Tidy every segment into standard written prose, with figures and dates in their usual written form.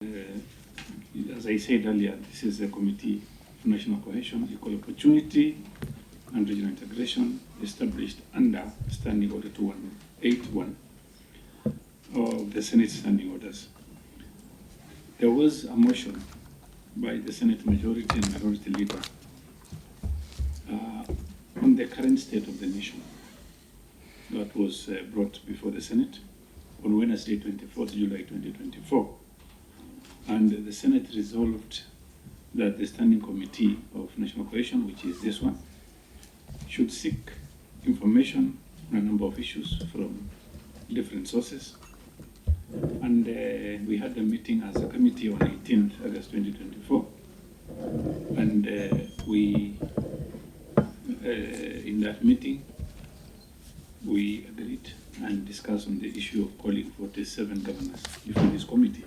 As I said earlier, this is a Committee for National Cohesion, Equal Opportunity and Regional Integration established under Standing Order 2181 of the Senate Standing Orders. There was a motion by the Senate Majority and Minority Leader on the current state of the nation that was brought before the Senate on Wednesday, 24th July 2024. And the Senate resolved that the Standing Committee of National Cohesion, which is this one, should seek information on a number of issues from different sources. And we had a meeting as a committee on 18th August 2024. And in that meeting, we agreed and discussed on the issue of calling 47 governors before this committee.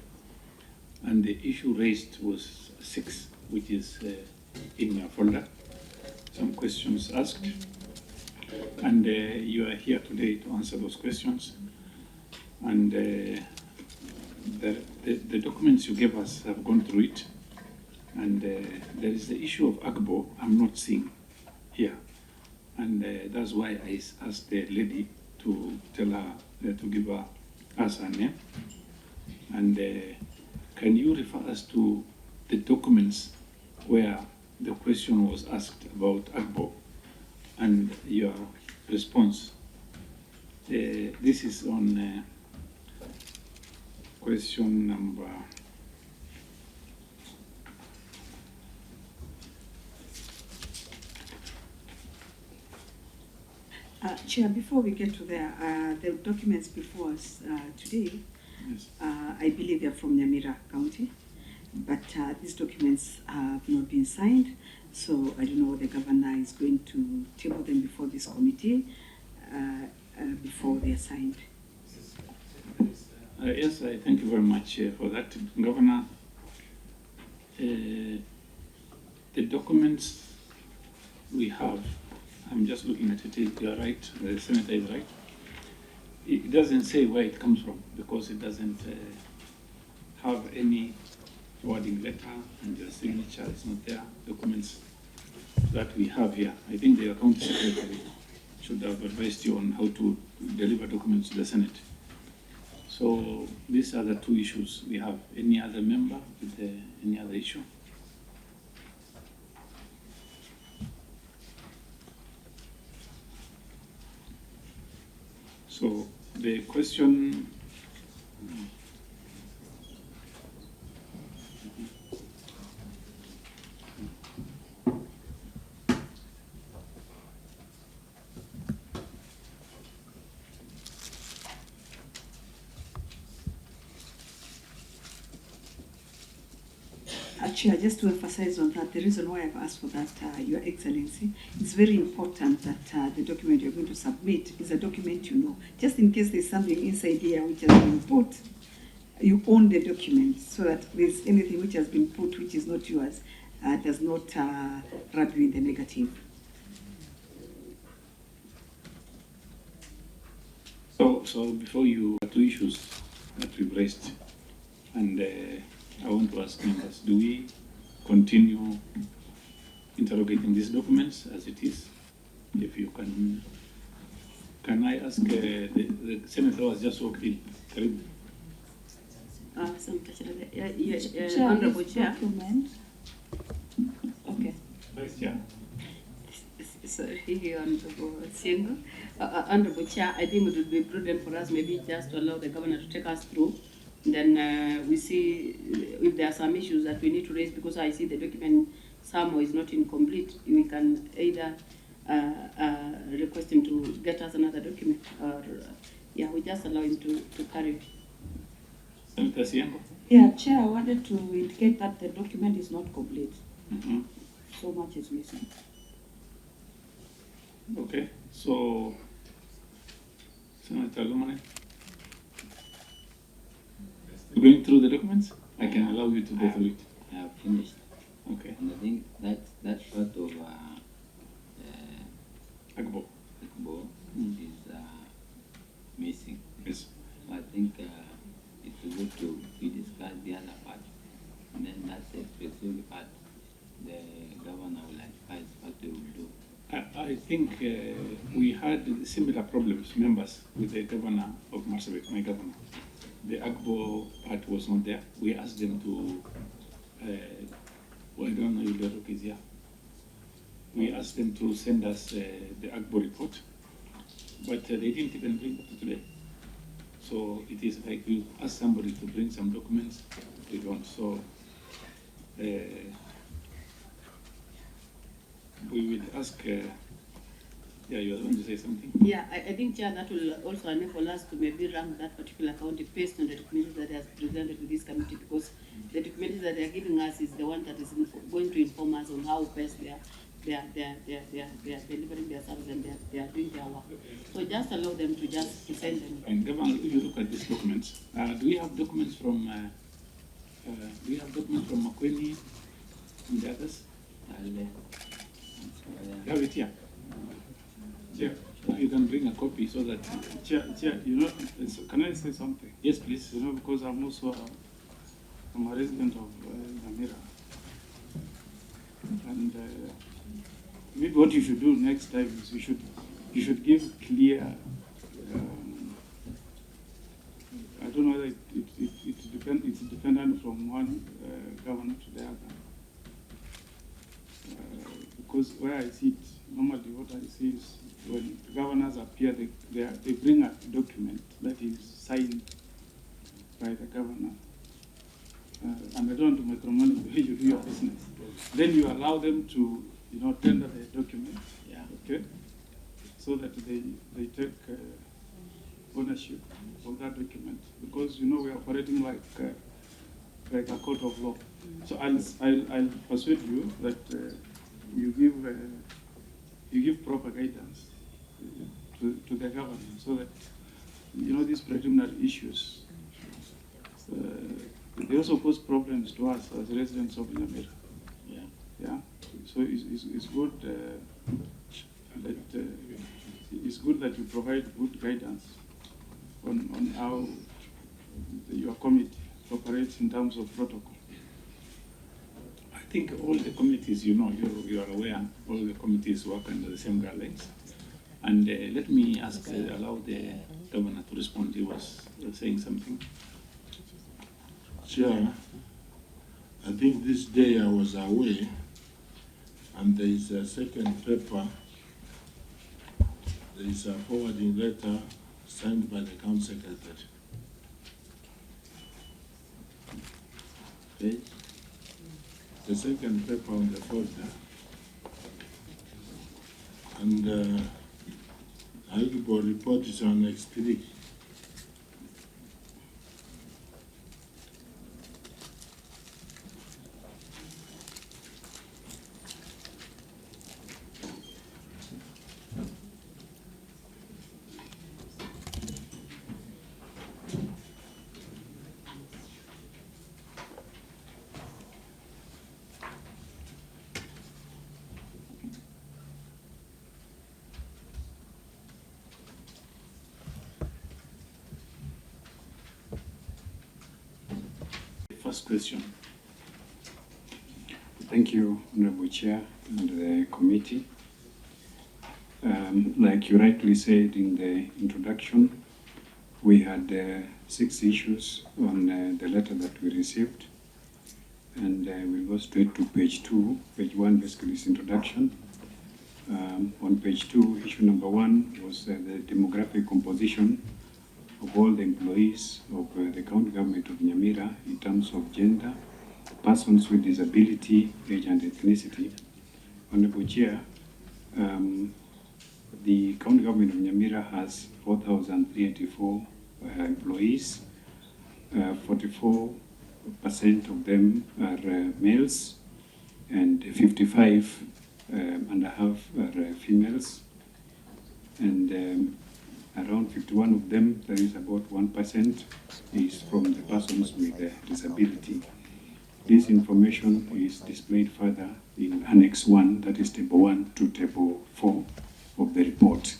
And the issue raised was 6, which is in your folder. Some questions asked. And you are here today to answer those questions. And the documents you gave us have gone through it. And there is the issue of Agbo I'm not seeing here. And that's why I asked the lady to tell her, to give us her name. And can you refer us to the documents where the question was asked about Agbo and your response? This is on question number Chair, before we get to there, the documents before us today, yes. I believe they're from Nyamira County, but these documents have not been signed, so I don't know the governor is going to table them before this committee before they are signed. Yes, I thank you very much for that, Governor. The documents we have, I'm just looking at it, you are right, the Senator is right. It doesn't say where it comes from because it doesn't have any forwarding letter and your signature is not there. Documents that we have here, I think the County Secretary should have advised you on how to deliver documents to the Senate. So these are the 2 issues we have. Any other member with any other issue? So the question, Chair, just to emphasize on that, the reason why I've asked for that, Your Excellency, it's very important that the document you're going to submit is a document you know. Just in case there's something inside here which has been put, you own the document so that there's anything which has been put which is not yours does not rub you in the negative. so before you, 2 issues that we've raised, and I want to ask members, do we continue interrogating these documents as it is? If you can I ask, the Senator was just walked in. Honorable Chair. Okay. Vice Chair. Sorry, Honorable Siengo. Honorable Chair, I think it would be prudent for us maybe just to allow the governor to take us through. Then we see if there are some issues that we need to raise, because I see the document somewhere is not incomplete. We can either request him to get us another document, or we just allow him to carry. Senator Siengo. Yeah, Chair, I wanted to indicate that the document is not complete. Mm-hmm. So much is missing. Okay, so Senator Lumane, going through the documents? I can allow you to go through it. I have finished. Okay. And I think that part of Agbo. is missing. Yes. So I think it will go to be discussed the other part. think we had similar problems, members, with the governor of Marsabit, my governor. The Agbo part was not there. We asked them to, well, I don't know if the is here. We asked them to send us the Agbo report, but they didn't even bring it today. So it is like you ask somebody to bring some documents, they don't. So we will ask, yeah, you are going to say something? Yeah, I think, Chair, that will also enable us to maybe rank that particular county based on the documents that they have presented to this committee, because the documents that they are giving us is the one that is going to inform us on how best they are delivering their service and they are doing their work. So just allow them to just present them. And Governor, if you look at these documents, do we have documents from Makweni and the others? You have it here. Chair, You can bring a copy so that. Chair, you know, can I say something? Yes, please. You know, because I'm also I'm a resident of Nyamira. And maybe what you should do next time is you should give clear. I don't know that it's dependent from one governor to the other. Because where I see it, normally what I see is when governors appear, they bring a document that is signed by the governor. And I don't want to micromanage the way you do your business. Then you allow them to, tender the document. Yeah. Okay? So that they take ownership of that document. Because, we're operating like a court of law. So I'll persuade you that you give proper guidance to the government so that, these preliminary issues, they also pose problems to us as residents of Nyamira. Yeah. Yeah. So it's good that you provide good guidance on how your committee operates in terms of protocol. I think all the committees, you are aware, all the committees work under the same guidelines. And let me allow the governor to respond. He was saying something. Chair, I think this day I was away, and there is a second paper. There is a forwarding letter signed by the County Secretary. Okay. The second paper on the folder. And Nyaribo report is on next week. First question. Thank you, Honorable Chair and the committee. Like you rightly said in the introduction, we had 6 issues on the letter that we received. And we'll go straight to page 2. Page 1 basically is introduction. On page 2, issue number 1 was the demographic composition of all the employees of the county government of Nyamira in terms of gender, persons with disability, age and ethnicity. Honorable Chair, the county government of Nyamira has 4,384 employees. 44% of them are males and 55 and a half are females. And around 51 of them, that is about 1%, is from the persons with disability. This information is displayed further in Annex 1, that is Table 1 to Table 4 of the report.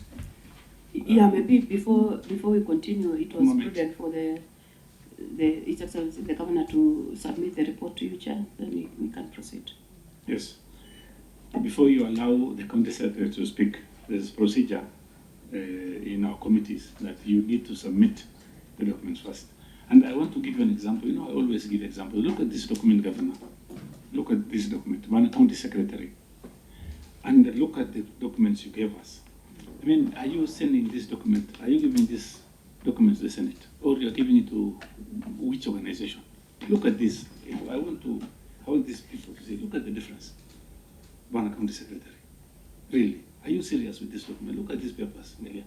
Yeah, maybe before we continue, it was prudent for His Excellency the Governor to submit the report to you, Chair, then we can proceed. Yes. Before you allow the County Secretary to speak, there's procedure in our committees that you need to submit the documents first. And I want to give you an example. You know, I always give examples. Look at this document, Governor. Look at this document, one county secretary. And look at the documents you gave us. I mean, are you sending this document? Are you giving this document to the Senate? Or you're giving it to which organization? Look at this. I want these people to say, look at the difference. One county secretary. Really? Are you serious with this document? Look at these papers, Nelia.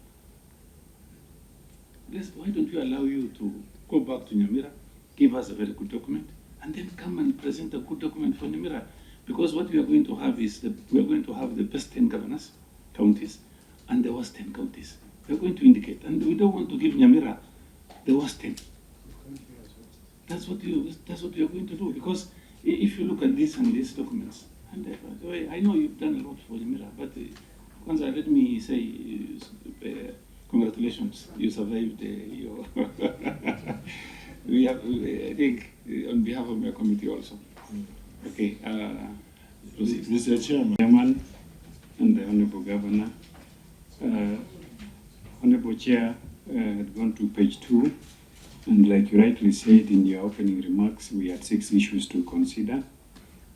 Why don't you allow you to go back to Nyamira, give us a very good document, and then come and present a good document for Nyamira? Because what we are going to have is we are going to have the best 10 governors, counties, and the worst 10 counties. We are going to indicate, and we don't want to give Nyamira the worst 10. That's what you are going to do. Because if you look at this and these documents, and I know you've done a lot for Nyamira, but Kwanza, let me say congratulations. You survived your. I think, on behalf of my committee also. Okay. Mr. Chairman. Chairman and the Honorable Governor. Honorable Chair had gone to page 2, and like you rightly said in your opening remarks, we had 6 issues to consider.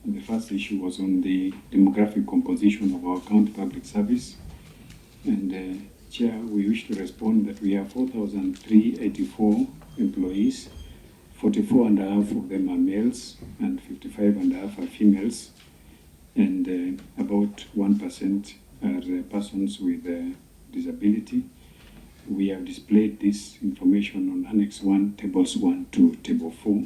And the first issue was on the demographic composition of our county public service. And Chair, we wish to respond that we have 4,384 employees. 44.5 of them are males and 55.5 are females. And about 1% are persons with disability. We have displayed this information on Annex 1, Tables 1 to Table 4.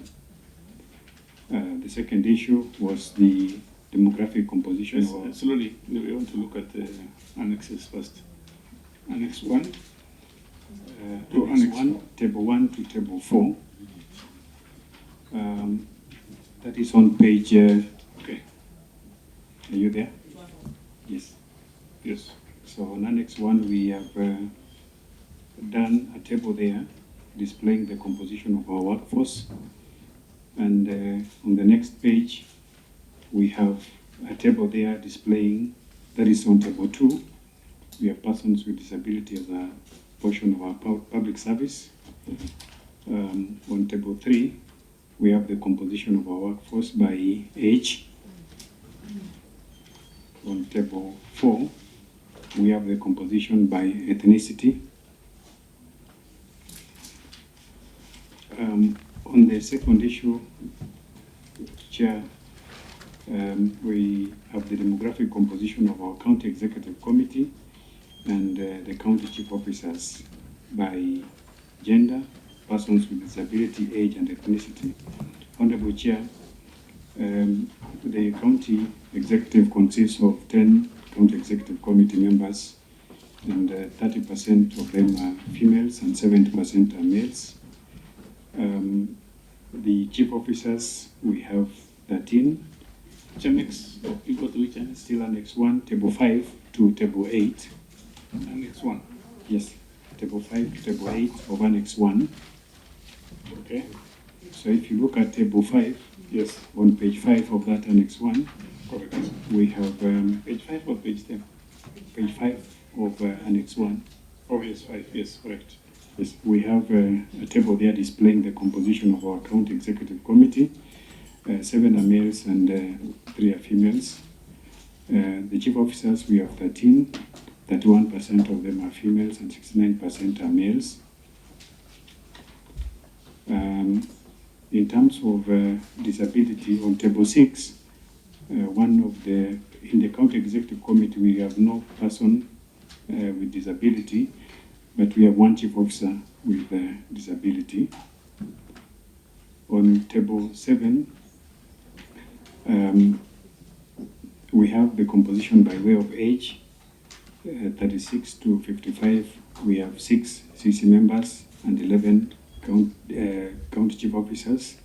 The second issue was the demographic composition. Yes, slowly, we want to look at the annexes first. Annex 1 to Annex 1, Table 1 to Table 4. That is on page. Okay. Are you there? Yes. Yes. So on Annex 1, we have done a table there displaying the composition of our workforce. And on the next page, we have a table there displaying, that is on Table 2. We have persons with disability as a portion of our public service. On Table 3, we have the composition of our workforce by age. On Table 4, we have the composition by ethnicity. On the second issue, Chair, we have the demographic composition of our county executive committee and the county chief officers by gender, persons with disability, age, and ethnicity. Honorable Chair, the county executive consists of 10 county executive committee members, and 30% of them are females and 70% are males. The chief officers, we have 13. Annex, you go to which annex? Still Annex 1, Table 5 to Table 8. Annex 1. Yes, Table 5 to Table 8 of Annex 1. Okay. So if you look at Table 5, yes, on page 5 of that Annex 1, correct. We have page 5 or page 10? Page 5 of Annex 1. Oh, yes, 5, yes, correct. Yes, we have a table there displaying the composition of our county executive committee. 7 are males and 3 are females. The chief officers, we have 13. 31% of them are females and 69% are males. In terms of disability, on Table 6, in the county executive committee, we have no person with disability, but we have 1 chief officer with disability. On Table 7, we have the composition by way of age. 36 to 55, we have 6 CC members and 11 county chief officers.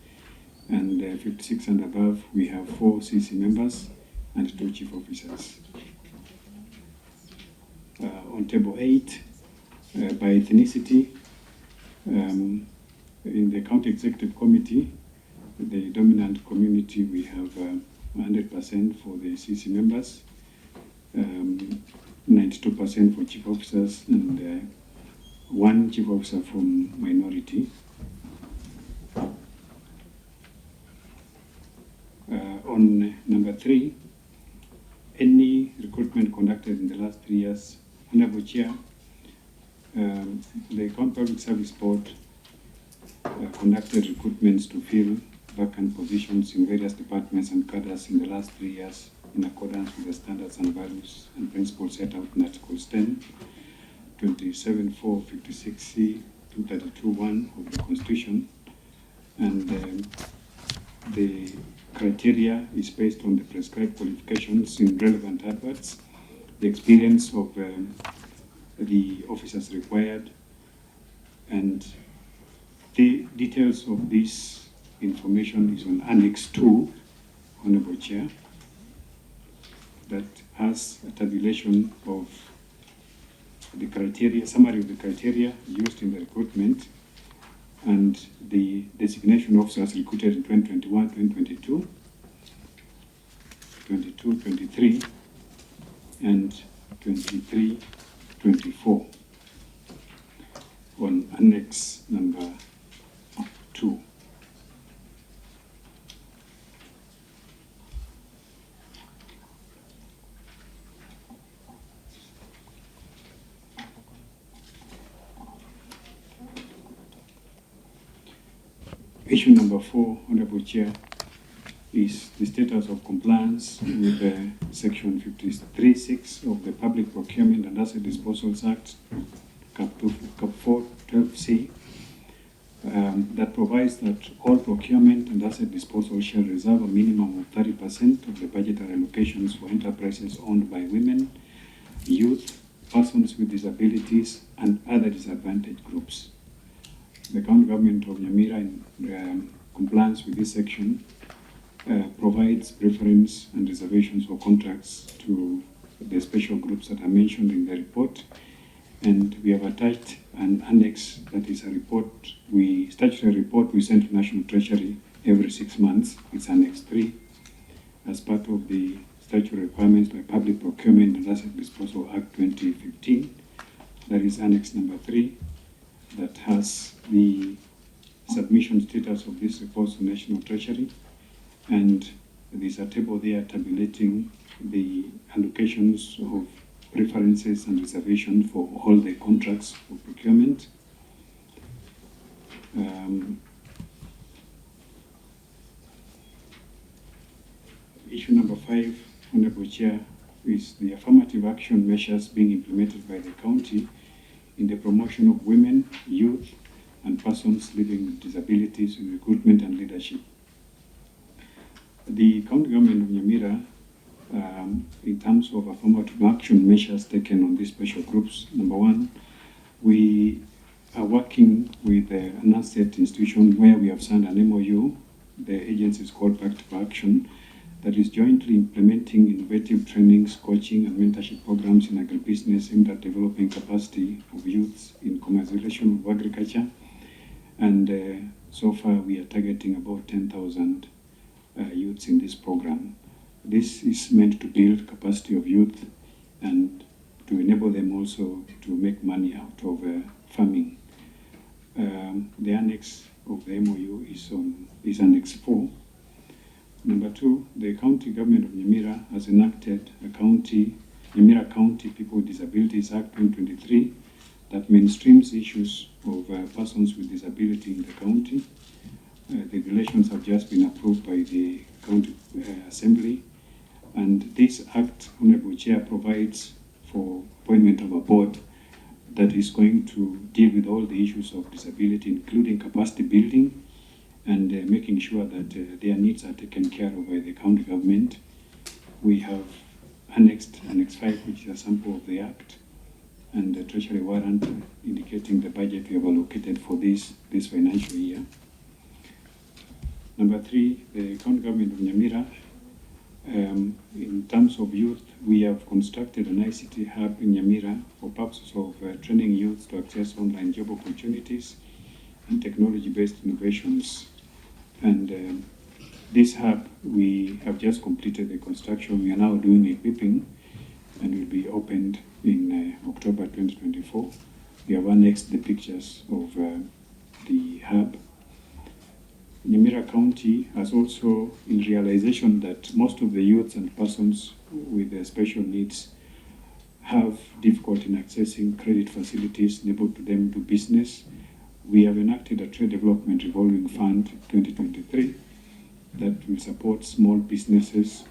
And 56 and above, we have 4 CC members and 2 chief officers. On Table 8, by ethnicity, in the county executive committee, the dominant community, we have 100% for the CC members. 92% for chief officers, and one chief officer from minority. On number 3, any recruitment conducted in the last 3 years, Honorable Chair, the County Public Service Board conducted recruitments to fill vacant positions in various departments and cadres in the last 3 years in accordance with the standards and values and principles set out in Articles 10, 27.4, 56C, 232.1 of the Constitution. And the criteria is based on the prescribed qualifications in relevant adverts, the experience of the officers required, and the details of this information is on Annex 2, Honorable Chair, that has a tabulation of the criteria, summary of the criteria used in the recruitment, and the designation officers recruited in 2021, 2022, 22-23, and 23-24 on Annex number 2. Issue number 4, Honorable Chair, is the status of compliance with Section 53(6) of the Public Procurement and Asset Disposals Act, Cap 412C, that provides that all procurement and asset disposal shall reserve a minimum of 30% of the budgetary allocations for enterprises owned by women, youth, persons with disabilities, and other disadvantaged groups. The County Government of Nyamira, in compliance with this section, provides preference and reservations for contracts to the special groups that are mentioned in the report. And we have attached an annex that is a report, statutory report we send to National Treasury every 6 months. It's Annex 3, as part of the statutory requirements by Public Procurement and Asset Disposal Act 2015. That is Annex number 3, that has the submission status of this report to National Treasury, and there's a table there tabulating the allocations of preferences and reservations for all the contracts for procurement. Issue number 5, Honorable Chair, is the affirmative action measures being implemented by the county in the promotion of women, youth, and persons living with disabilities in recruitment and leadership. The County Government of Nyamira, in terms of affirmative action measures taken on these special groups, number 1, we are working with an asset institution where we have signed an MOU. The agency is called Pact for Action, that is jointly implementing innovative trainings, coaching, and mentorship programs in agribusiness aimed at developing capacity of youths in commercialization of agriculture. And so far, we are targeting about 10,000 youths in this program. This is meant to build capacity of youth and to enable them also to make money out of farming. The annex of the MOU is Annex 4. Number 2, the County Government of Nyamira has enacted a Nyamira County People with Disabilities Act 2023 that mainstreams issues of persons with disability in the county. The regulations have just been approved by the County Assembly, and this Act, Honorable Chair, provides for appointment of a board that is going to deal with all the issues of disability, including capacity building and making sure that their needs are taken care of by the county government. We have annexed Annex 5, which is a sample of the Act, and the Treasury warrant indicating the budget we have allocated for this financial year. Number 3, the County Government of Nyamira, in terms of youth, we have constructed an ICT hub in Nyamira for purposes of training youth to access online job opportunities and technology-based innovations. And this hub, we have just completed the construction. We are now doing equipping, and will be opened in October 2024. We have annexed the pictures of the hub. Nyamira County has also, in realization that most of the youths and persons with special needs have difficulty in accessing credit facilities enabled to them do business, we have enacted a Trade Development Revolving Fund 2023 that will support small businesses,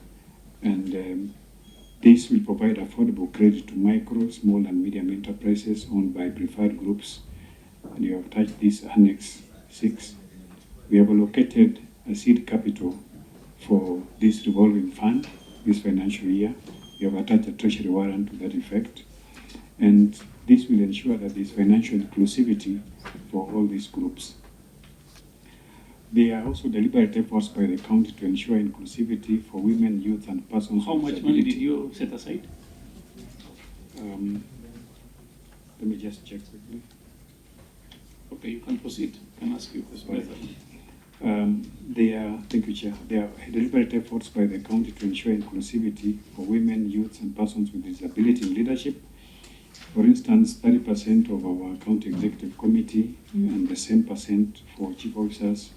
and this will provide affordable credit to micro, small and medium enterprises owned by preferred groups. And you have attached this Annex 6. We have allocated a seed capital for this revolving fund this financial year. We have attached a treasury warrant to that effect. And this will ensure that there is financial inclusivity for all these groups. There are also deliberate efforts by the county to ensure inclusivity for women, youth, and persons How with much money disability. did you set aside? Let me just check quickly. Okay, you can proceed. You can ask your question. Thank you, Chair. There are deliberate efforts by the county to ensure inclusivity for women, youths, and persons with disability in leadership. For instance, 30% of our county executive committee and the same percent for chief officers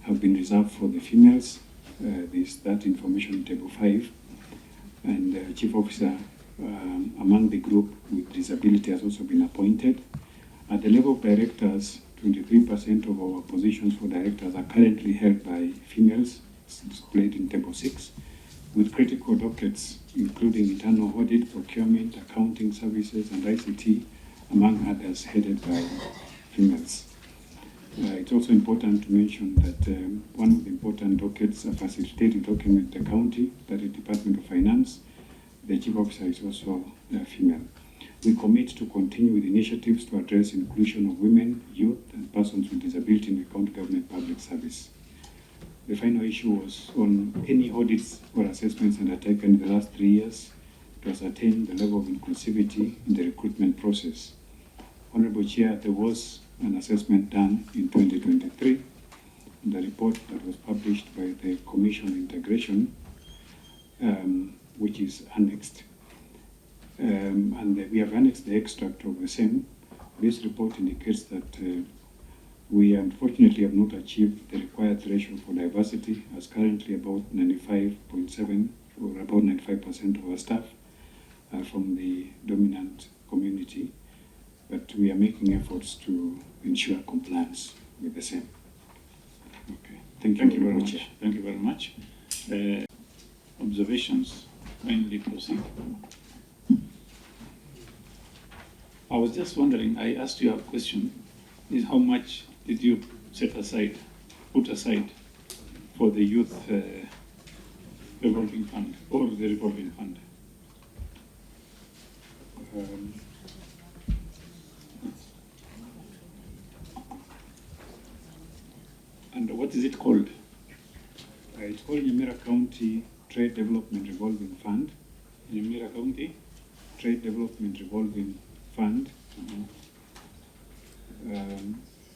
have been reserved for the females. There's that information in Table 5. And the chief officer among the group with disability has also been appointed. At the level of directors, 23% of our positions for directors are currently held by females, displayed in Table 6, with critical dockets including internal audit, procurement, accounting services, and ICT, among others, headed by females. It's also important to mention that one of the important dockets, a facilitating document in the county, that is Department of Finance, the chief officer is also female. We commit to continue with initiatives to address inclusion of women, youth, and persons with disability in the county government public service. The final issue was on any audits or assessments undertaken in the last 3 years to ascertain the level of inclusivity in the recruitment process. Honorable Chair, there was an assessment done in 2023. The report that was published by the Commission on Integration, which is annexed. And we have annexed the extract of the same. This report indicates that we unfortunately have not achieved the required threshold for diversity, as currently about 95.7 or about 95% of our staff are from the dominant community, but we are making efforts to ensure compliance with the same. Okay. Thank you very much. Thank you very much. Observations, kindly proceed. I was just wondering, I asked you a question, is how much did you put aside for the youth revolving fund or the revolving fund? And what is it called? It's called Nyamira County Trade Development Revolving Fund. Nyamira County? Trade Development Revolving Fund.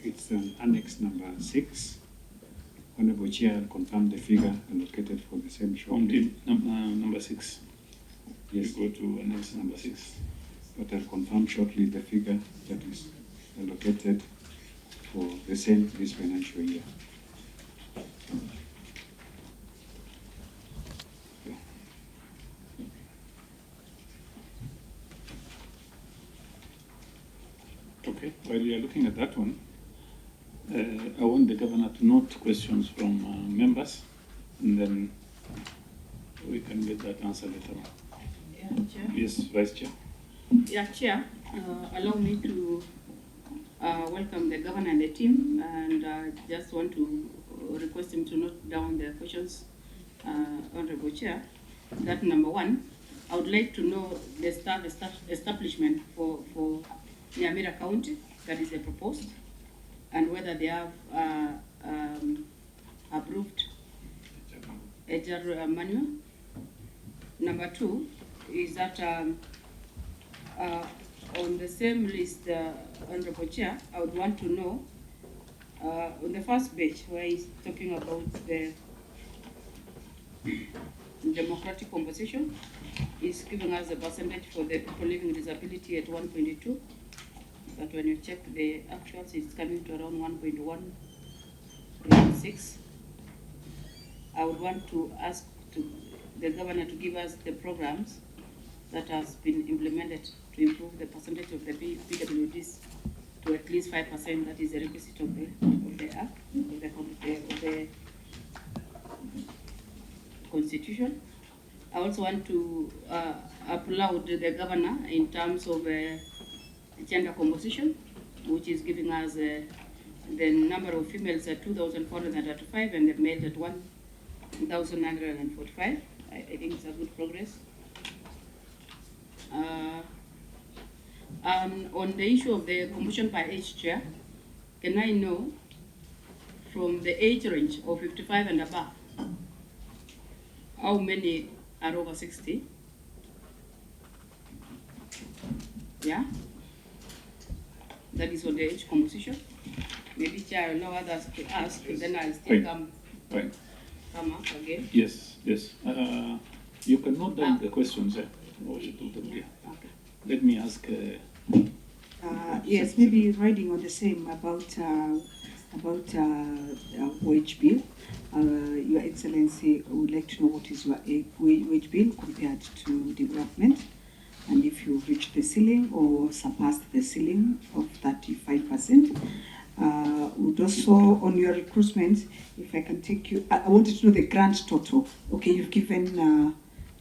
It's an Annex number 6. Honorable Chair will confirm the figure allocated for the same shortly. Number 6. Yes. You go to Annex number 6. But I'll confirm shortly the figure that is allocated for the same this financial year. Okay, while you are looking at that one, I want the governor to note questions from members, and then we can get that answer later on. Yeah, Chair. Yes, Vice Chair. Yeah, Chair, allow me to welcome the governor and the team, and just want to request him to note down the questions, Honorable Chair. That number 1, I would like to know the staff establishment for Nyamira County that is proposed, and whether they have approved HR manual. Number 2 is that on the same list, Honorable Chair, I would want to know on the first page where he's talking about the democratic composition, is giving us a percentage for the people living with disability at 1.2. But when you check the actuals, it's coming to around 1.16. I would want to ask the governor to give us the programs that has been implemented to improve the percentage of the PWDs to at least 5%. That is the requisite of the act, of the constitution. I also want to applaud the governor in terms of gender composition, which is giving us the number of females at 2,435 and the males at 1,945. I think it's a good progress. On the issue of the composition by age, Chair, can I know from the age range of 55 and above, how many are over 60? Yeah? That is on the age composition. Maybe Chair will allow others to ask, then I'll still come up again. Yes. You can note down the questions. Okay. Let me ask. Yes, maybe riding on the same about wage bill. Your Excellency, I would like to know what is your wage bill compared to development, and if you've reached the ceiling or surpassed the ceiling of 35%. Would also, on your recruitment, if I can take you, I wanted to know the grand total. Okay, you've given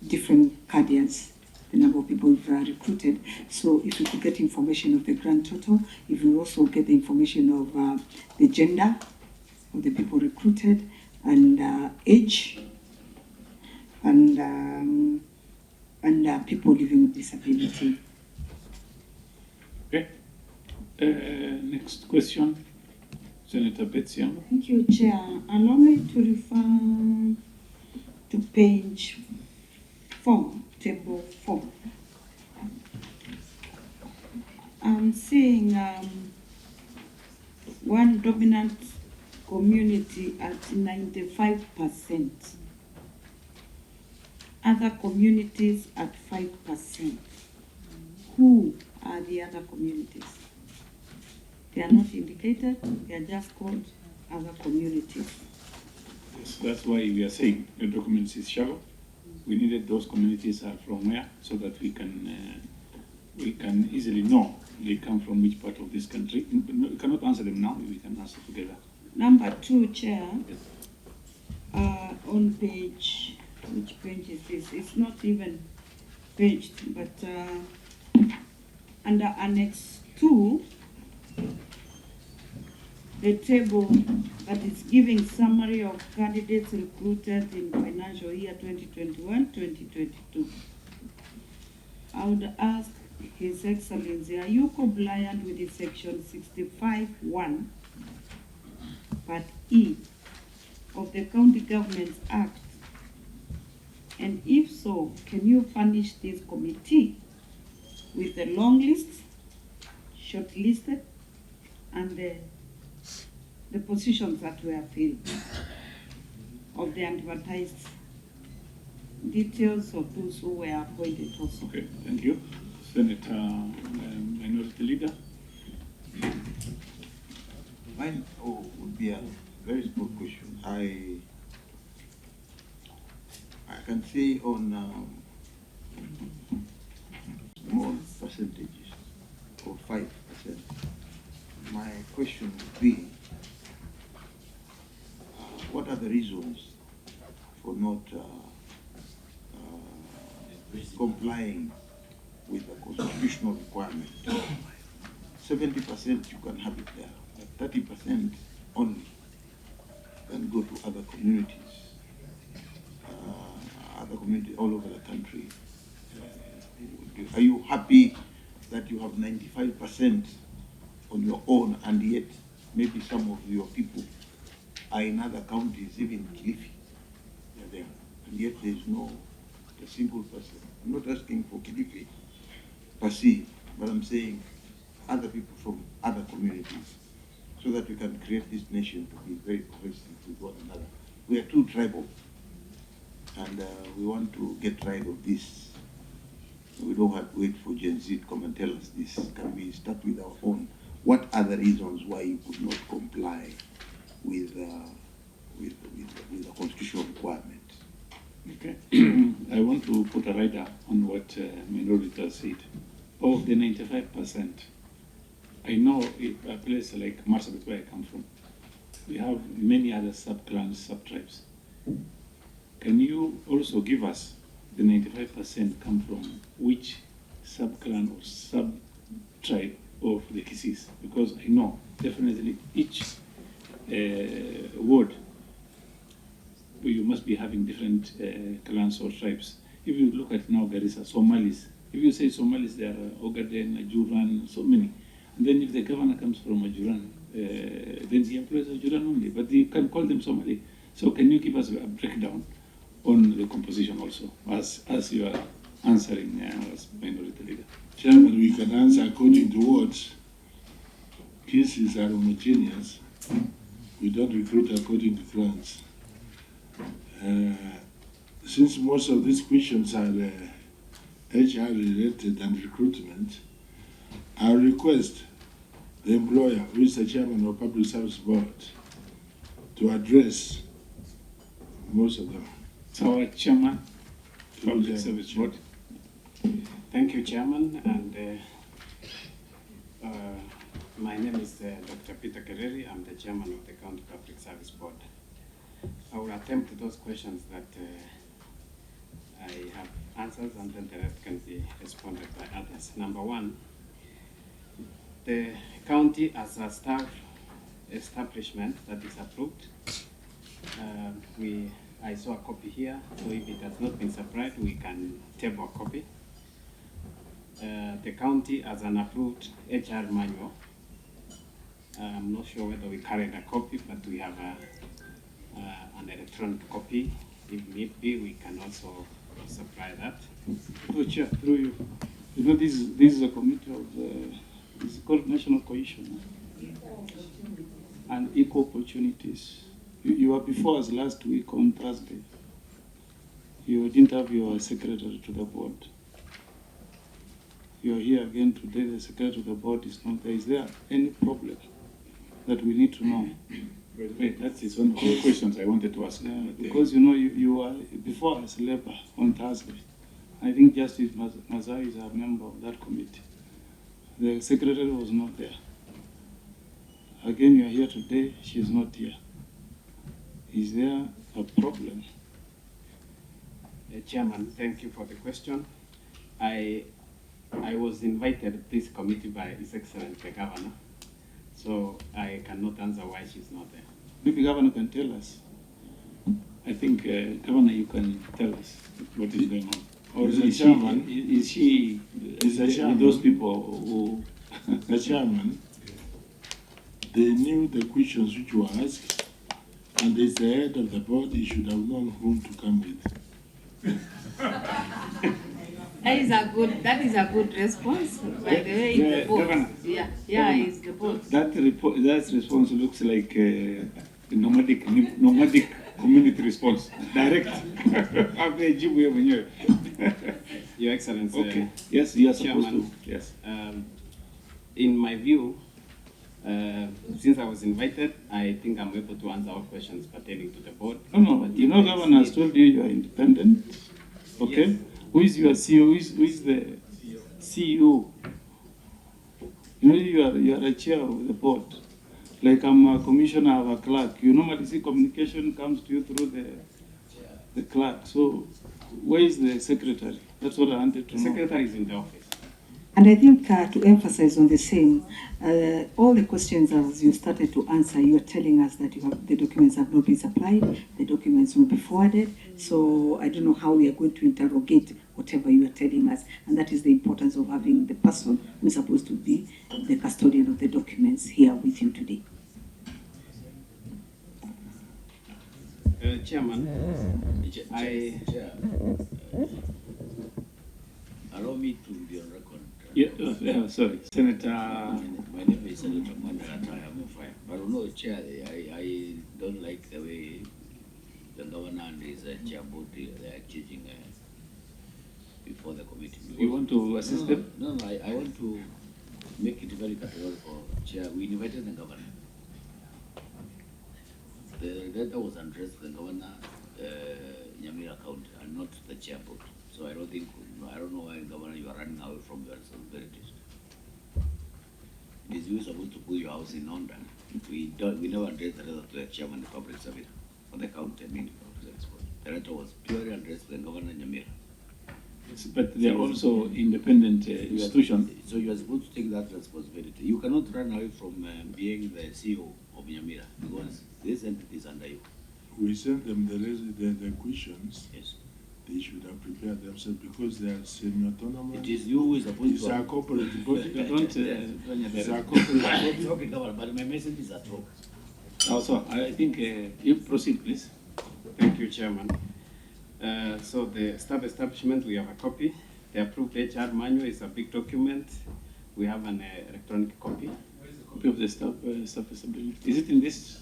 different cadres, the number of people you've recruited. So if you could get information of the grand total, if you also get the information of the gender of the people recruited, and age, and people living with disability. Okay. Next question, Senator Betsiano. Thank you, Chair. Allow me to refer to page 4, table 4. I'm seeing one dominant community at 95%, other communities at 5%. Who are the other communities? They are not indicated, they are just called other communities. Yes, that's why we are saying the documents is shallow. We needed those communities are from where, so that we can easily know they come from which part of this country. We cannot answer them now, we can answer together. Number 2, Chair, on page, which page is this? It's not even paged, but under Annex 2, the table that is giving summary of candidates recruited in financial year 2021-2022. I would ask His Excellency, are you compliant with the section 65(1) part E of the County Governments Act? And if so, can you furnish this committee with the long list, short listed, and the positions that were filled of the advertised details of those who were appointed also? Okay, thank you. Senator Minority Leader. Mine would be a very small question. I can say on small percentages or 5%. My question would be, what are the reasons for not complying with the constitutional requirement? 70% you can have it there, but 30% only can go to other communities all over the country. Are you happy that you have 95% on your own, and yet maybe some of your people are in other counties, even Kilifi, they're there, and yet there's no a single person? I'm not asking for Kilifi per se, but I'm saying other people from other communities, so that we can create this nation to be very cohesive with one another. We are too tribal, and we want to get rid of this we don't have to wait for Gen Z to come and tell us this. Can we start with our own? What are the reasons why you could not comply with the constitutional requirement? Okay. I want to put a rider on what Minorita said. Of the 95%, I know a place like Marsabit, where I come from, we have many other sub-clans, sub-tribes. Can you also give us the 95% come from which sub-clan or sub-tribe of the Kisis? Because I know definitely each ward, you must be having different clans or tribes. If you look at now, there is a Somalis. If you say Somalis, there are Ogaden, Ajuran, so many. And then if the governor comes from Ajuran, then he employs Ajuran only, but you can call them Somali. So can you give us a breakdown on the composition also, as you are answering as minority leader? Chairman, we can answer according to what cases are homogeneous. We don't recruit according to clans. Since most of these questions are HR related and recruitment, I request the employer, who is the chairman of Public Service Board, to address most of them. So our chairman, Public Service Board. Thank you, Chairman, and my name is Dr. Peter Kereri. I'm the chairman of the County Public Service Board. I will attempt those questions that I have answers, and then the rest can be responded by others. Number one, the county as a staff establishment that is approved, I saw a copy here, so if it has not been supplied, we can table a copy. The county as an approved HR manual, I'm not sure whether we carried a copy, but we have an electronic copy. If need be, we can also supply that. Through Chair, through you. You know, this is a committee of it's called National Cohesion and Equal Opportunities. You were before us last week on Thursday. You didn't have your secretary to the board. You are here again today. The secretary to the board is not there. Is there any problem that we need to know? Wait, that is one of the questions I wanted to ask. Because you know, you are before us labor on Thursday. I think Justice Mazai is a member of that committee. The secretary was not there. Again, you are here today. She is not here. Is there a problem? Chairman, thank you for the question. I was invited to this committee by His Excellency the Governor, so I cannot answer why she's not there. Maybe Governor can tell us. I think, Governor, you can tell us what is going on. Or Is the is chairman? she Is the chairman? those people who... The chairman, they knew the questions which were asked, and as the head of the board, he should have known whom to come with. That is a good response. By the way, the board. Governor. Yeah, Governor. it's the board. That response looks like a nomadic community response. Direct. Your Excellency. Okay. Yes, you are supposed Chairman, to. Yes. In my view, since I was invited, I think I'm able to answer all questions pertaining to the board. No, But you if know, there's Governor has need- told you you are independent. Okay? Yes. Who is your CEO? Who is the CEO? You know, you are a chair of the board. Like I'm a commissioner of a clerk. You normally see communication comes to you through the clerk. So where is the secretary? That's what I wanted to The know. secretary is in the office. And I think to emphasize on the same, all the questions as you started to answer, you are telling us that the documents have not been supplied, the documents will be forwarded. So I don't know how we are going to interrogate whatever you are telling us. And that is the importance of having the person who is supposed to be the custodian of the documents here with you today. Chairman, Allow me to be on record. Yeah, sorry, Senator. My name is Senator Mandara. I'm fine. But no, Chair, I don't like the way the governor and his chair board they are changing before the committee. You want to assist them? No, I want to make it very categorical, Chair. We invited the governor. The letter was addressed to the governor, Nyamira County, and not the chair board. So I don't know why, Governor, you are running away from your responsibilities. It is you supposed to put your house in order. We never addressed the letter to the chairman of the public service for the county, public service board. The letter was purely addressed to the governor Nyamira. Yes, but they are also independent institutions. So you are supposed to take that responsibility. You cannot run away from being the CEO of Nyamira because this entity is under you. We sent them the questions. Yes. They should have prepared themselves because they are semi-autonomous. It is you who is supposed It's to. a corporate body. It's a corporate body. Okay, Governor, but my message is at home. Also, I think you proceed, please. Thank you, Chairman. So the staff establishment, we have a copy. The approved HR manual is a big document. We have an electronic copy. Copy of the staff establishment. Is it in this?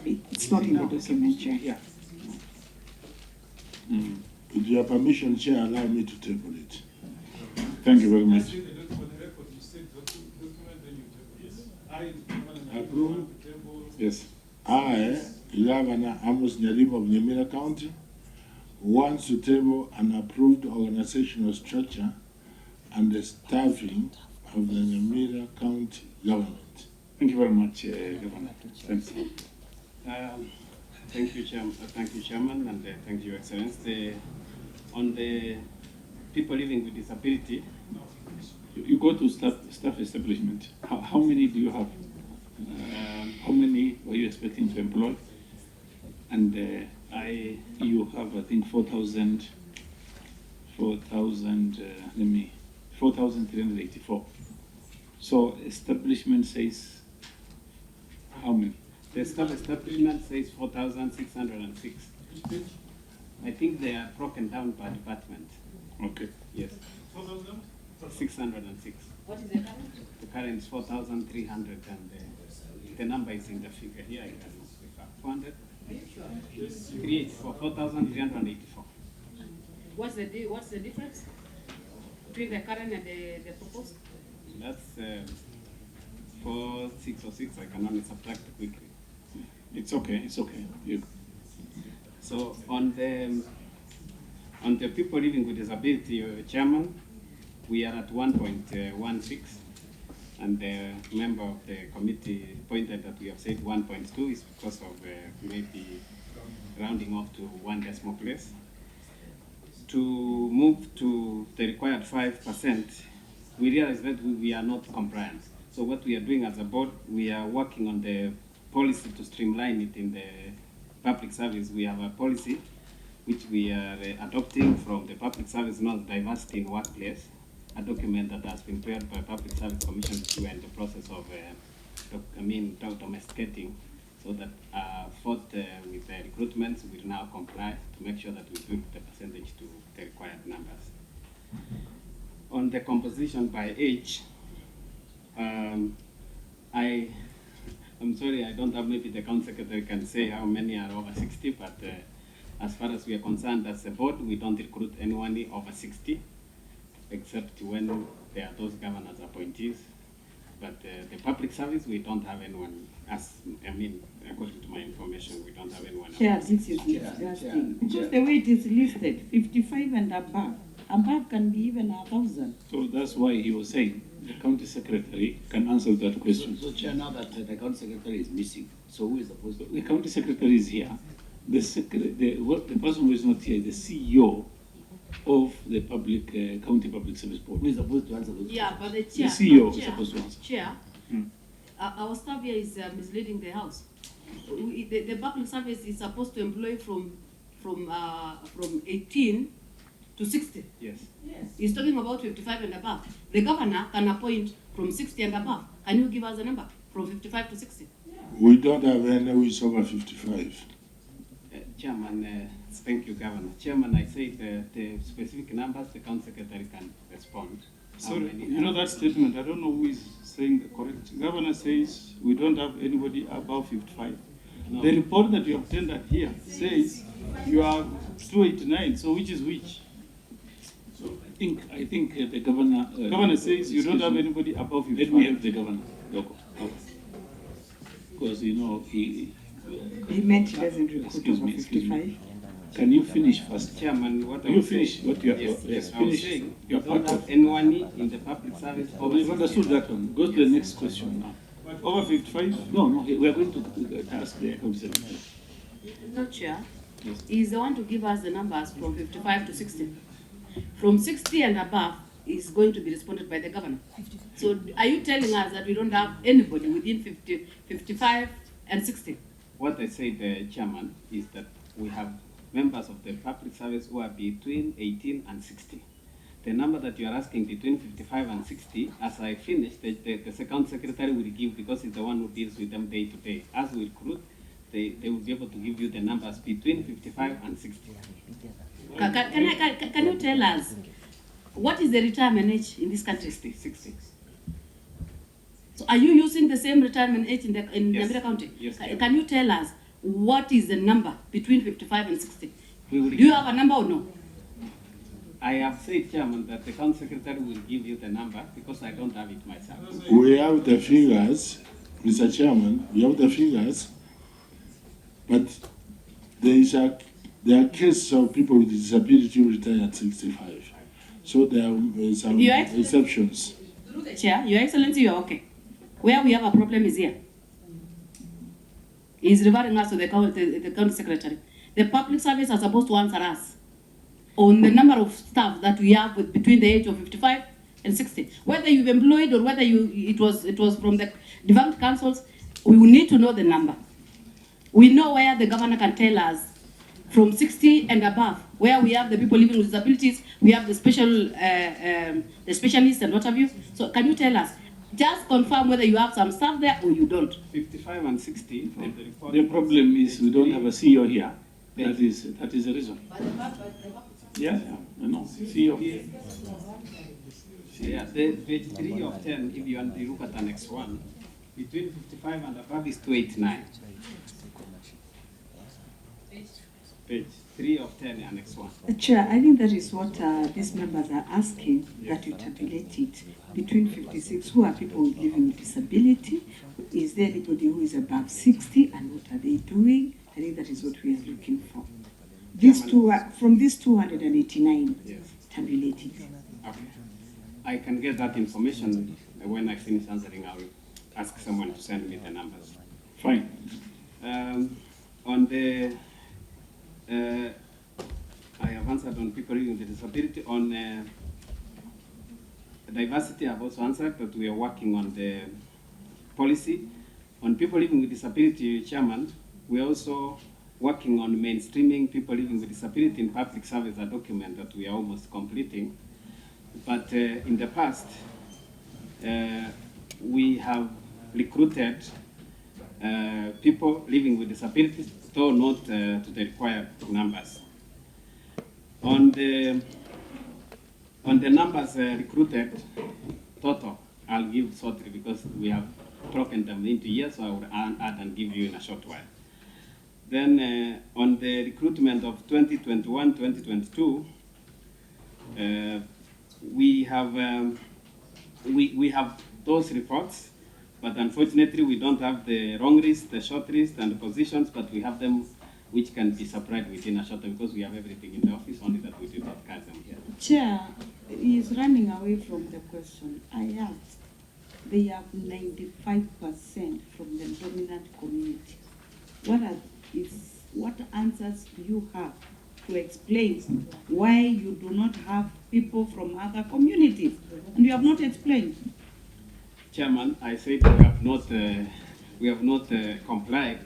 It's not in the document, Chair. Yeah. With your permission, Chair, allow me to table it. Thank you very much. Approve. Yes. I, Governor Amos Nyaribo of Nyamira County, wants to table an approved organizational structure and the staffing of the Nyamira County government. Thank you very much, Governor. Thanks. Thank you, Chairman, and thank you, Excellency. On the people living with disability, You go to staff establishment. How many do you have? How many were you expecting to employ? And you have, I think, 4,384. So establishment says how many? the staff establishment says 4,606. I think they are broken down by department. Okay. Yes. 606. What is the current? The current is 4,300, and the number is in the figure here. I can 400. 384, 4,384. What's the difference between the current and the proposed? That's 4,606. I can only subtract quickly. It's okay. It's okay. So on the people living with disability, Chairman, we are at 1.16, and the member of the committee pointed that we have said 1.2 is because of maybe rounding off to one decimal place. To move to the required 5%, we realize that we are not compliant. So what we are doing as a board, we are working on the policy to streamline it in the public service. We have a policy which we are adopting from the Public Service North Diversity in Workplace, a document that has been prepared by Public Service Commission. We are in the process of domesticating, so that with the recruitments will now comply to make sure that we bring the percentage to the required numbers. On the composition by age, I'm sorry, I don't have, maybe the County Secretary can say how many are over 60, but as far as we are concerned as a board, we don't recruit anyone over 60, except when there are those governors appointees. But the public service, we don't have anyone, according to my information, we don't have anyone. Chair, this is disgusting. Because the way it is listed, 55 and above. Above can be even 1,000. So that's why he was saying the county secretary can answer that question. So Chair, now that the county secretary is missing, so who is supposed to? The county secretary is here. The person who is not here, the CEO of the county public service board. Who is supposed to answer those Yeah, questions? but the chair. The CEO chair, is supposed to answer. Chair, our staff here is misleading the house. The public service is supposed to employ from 18 to 60. Yes. He's talking about 55 and above. The governor can appoint from 60 and above. Can you give us a number from 55 to 60? We don't have any who is over 55. Chairman, thank you, Governor. Chairman, I said the specific numbers, the County Secretary can respond. Sorry, you know that statement, I don't know who is saying the correct. Governor says we don't have anybody above 55. No. The report that you have tendered here says you have 289. So which is which? So I think the governor. Governor says you don't excuse have me. anybody above you. Let me help the governor, Doko. Because you know he. He meant he doesn't recruit Excuse over me, excuse 55. me. Can you finish first? Chairman, what I You was finish saying- what you are. Yes, Yes, I was finish. saying, Your we don't part have of. anyone in the public service Oh, over we've 60. understood that one. Go to the next question now. Over 55? No, we are going to ask the council. No, Chair. Yes. He's the one to give us the numbers from 55 to 60. From 60 and above is going to be responded by the governor. So are you telling us that we don't have anybody within 55 and 60? What I said, Chairman, is that we have members of the public service who are between 18 and 60. The number that you are asking between 55 and 60, as I finish, the second secretary will give, because he's the one who deals with them day to day. As we recruit, they will be able to give you the numbers between 55 and 60. Can you tell us what is the retirement age in this country? 60. So are you using the same retirement age in Yes. Nyamira County? Yes, Can you tell us what is the number between 55 and 60? We will Do you have a number or no? I have said, Chairman, that the county secretary will give you the number because I don't have it myself. We have the figures, Mr. Chairman, we have the figures, but there are cases of people with disability who retire at 65. So there are some Your exceptions. Through the chair, Your Excellency, you are okay. Where we have a problem is here. He's referring us to the county secretary. The public service are supposed to answer us on the number of staff that we have between the age of 55 and 60. Whether you've employed or whether it was from the defunct councils, we will need to know the number. We know where the governor can tell us from 60 and above, where we have the people living with disabilities, we have the the specialists and what have you. So can you tell us, just confirm whether you have some staff there or you don't? 55 and 60 from the report. The problem is we don't have a CEO here. That is the reason. Yeah, I know. CEO. Yeah, the page 3 of 10, if you want to look at Annex 1, between 55 and above is 289. Page 3 of 10, Annex 1. Chair, I think that is what these members are asking, that you tabulate it. Between 56, who are people living with disability? Is there anybody who is above 60, and what are they doing? I think that is what we are looking for. These two are, from these 289, Yes. tabulated. Okay. I can get that information when I finish answering. I will ask someone to send me the numbers. Fine. On the, I have answered on people living with disability. On diversity, I've also answered that we are working on the policy. On people living with disability, Chairman, we are also working on mainstreaming people living with disability in public service, a document that we are almost completing. But in the past, we have recruited people living with disabilities, though not to the required numbers. On the numbers recruited, total, I'll give shortly because we have broken them into years, so I will add and give you in a short while. Then on the recruitment of 2021-2022, we have those reports, but unfortunately we don't have the long list, the short list, and the positions, but we have them which can be supplied within a short time because we have everything in the office, only that we do not carry them here. Chair, he is running away from the question. I asked, they have 95% from the dominant community. What answers do you have to explain why you do not have people from other communities? And you have not explained. Chairman, I said we have not complied,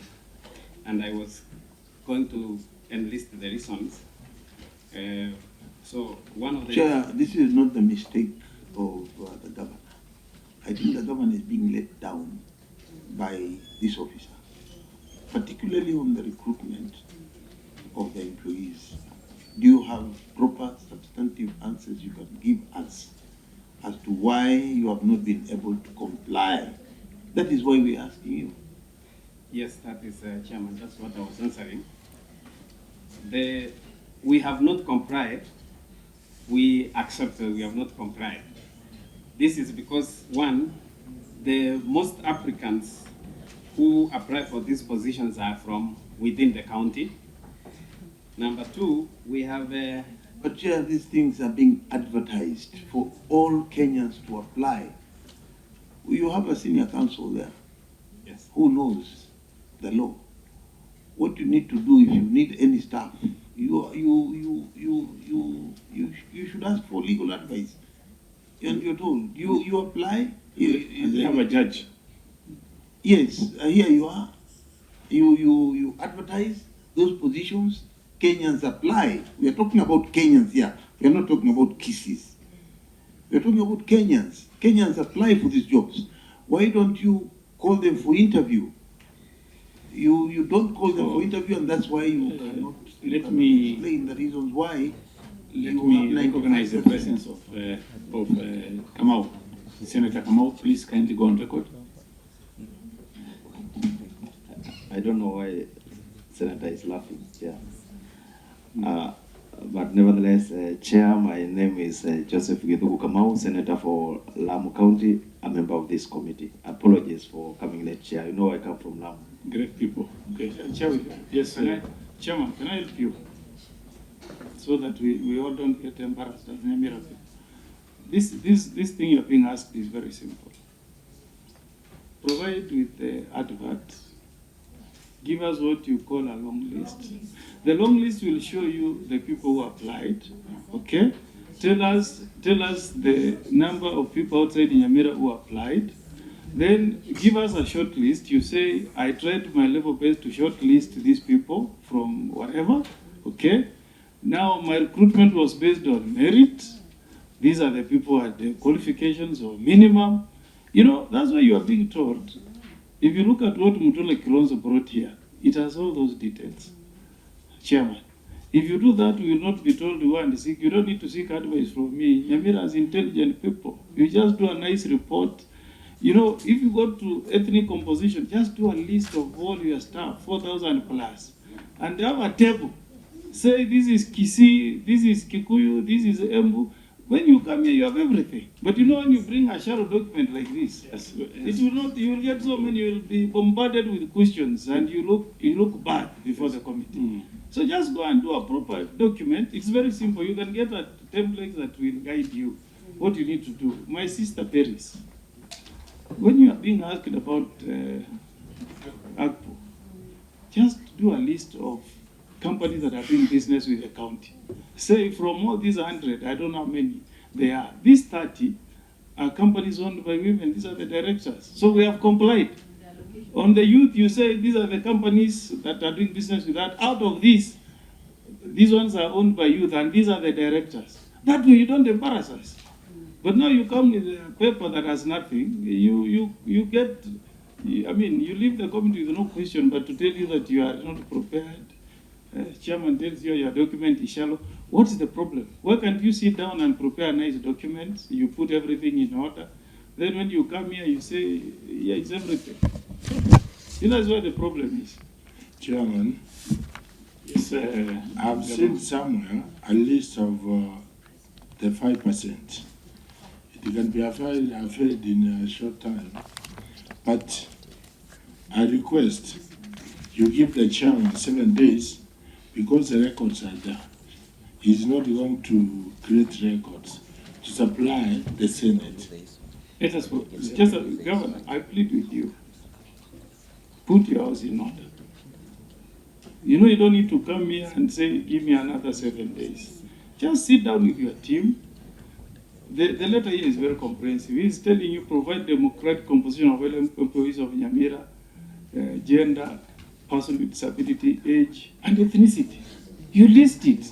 and I was going to enlist the reasons. So one of the Chair, this is not the mistake of the governor. I think the governor is being let down by this officer, particularly on the recruitment of the employees. Do you have proper substantive answers you can give us as to why you have not been able to comply? That is why we are asking you. Yes, that is, Chairman, that's what I was answering. The we have not complied, we accept that we have not complied. This is because, one, the most applicants who apply for these positions are from within the county. Number two, we have But Chair, these things are being advertised for all Kenyans to apply. You have a senior counsel there. Yes. Who knows the law. What you need to do, if you need any staff, you should ask for legal advice. And you're told, you apply. And they have a judge. Yes, here you are. You advertise those positions. Kenyans apply. We are talking about Kenyans here. We are not talking about kisses. We are talking about Kenyans. Kenyans apply for these jobs. Why don't you call them for interview? You don't call them for interview, and that's why you cannot explain the reasons why. Let me recognize the presence of Kamau. Senator Kamau, please kindly go on record. I don't know why Senator is laughing. Yeah. But nevertheless, Chair, my name is Joseph Githugu Kamau, Senator for Lamu County, a member of this committee. Apologies for coming late, Chair. You know I come from Lamu. Great people. Okay, Chair, yes, Chairman, can I help you? So that we all don't get embarrassed as Nyamira. This thing you're being asked is very simple. Provide with the advert. Give us what you call a long list. The long list will show you the people who applied. Okay? Tell us the number of people outside Nyamira who applied. Then give us a short list. You say, I tried my level best to short list these people from whatever. Okay? Now my recruitment was based on merit. These are the people who had the qualifications or minimum. You know, that's why you are being told. If you look at what Mutula Kilonzo brought here, it has all those details. Chairman, if you do that, we will not be told we want to seek. You don't need to seek advice from me. Nyamira has intelligent people. You just do a nice report. You know, if you go to ethnic composition, just do a list of all your staff, 4,000 plus, and have a table. Say this is Kisii, this is Kikuyu, this is Embu. When you come here, you have everything. But you know, when you bring a shallow document like this, yes, it will not. You will get so many. You will be bombarded with questions, and you look bad before the committee. So just go and do a proper document. It's very simple. You can get a template that will guide you what you need to do. My sister Paris, when you are being asked about AGPO, just do a list of companies that are doing business with the county. Say from all these 100, I don't know how many they are. These 30 are companies owned by women. These are the directors. So we have complied. On the youth, you say these are the companies that are doing business with that. Out of these ones are owned by youth, and these are the directors. That way you don't embarrass us. But now you come with a paper that has nothing. You get, I mean, you leave the committee with no question, but to tell you that you are not prepared. Chairman tells you your document is shallow. What is the problem? Why can't you sit down and prepare a nice document? You put everything in order. Then when you come here, you say, yeah, it's everything. You know, that's where the problem is. Chairman, Yes, I've seen somewhere a list of the 5%. It can be afraid in a short time. But I request you give the chairman 7 days because the records are there. He's not going to create records to supply the Senate. let us go. Just Governor, I plead with you. Put your house in order. You know, you don't need to come here and say, give me another 7 days. Just sit down with your team. The letter here is very comprehensive. He's telling you provide democratic composition of employees of Nyamira, gender, person with disability, age, and ethnicity. You list it.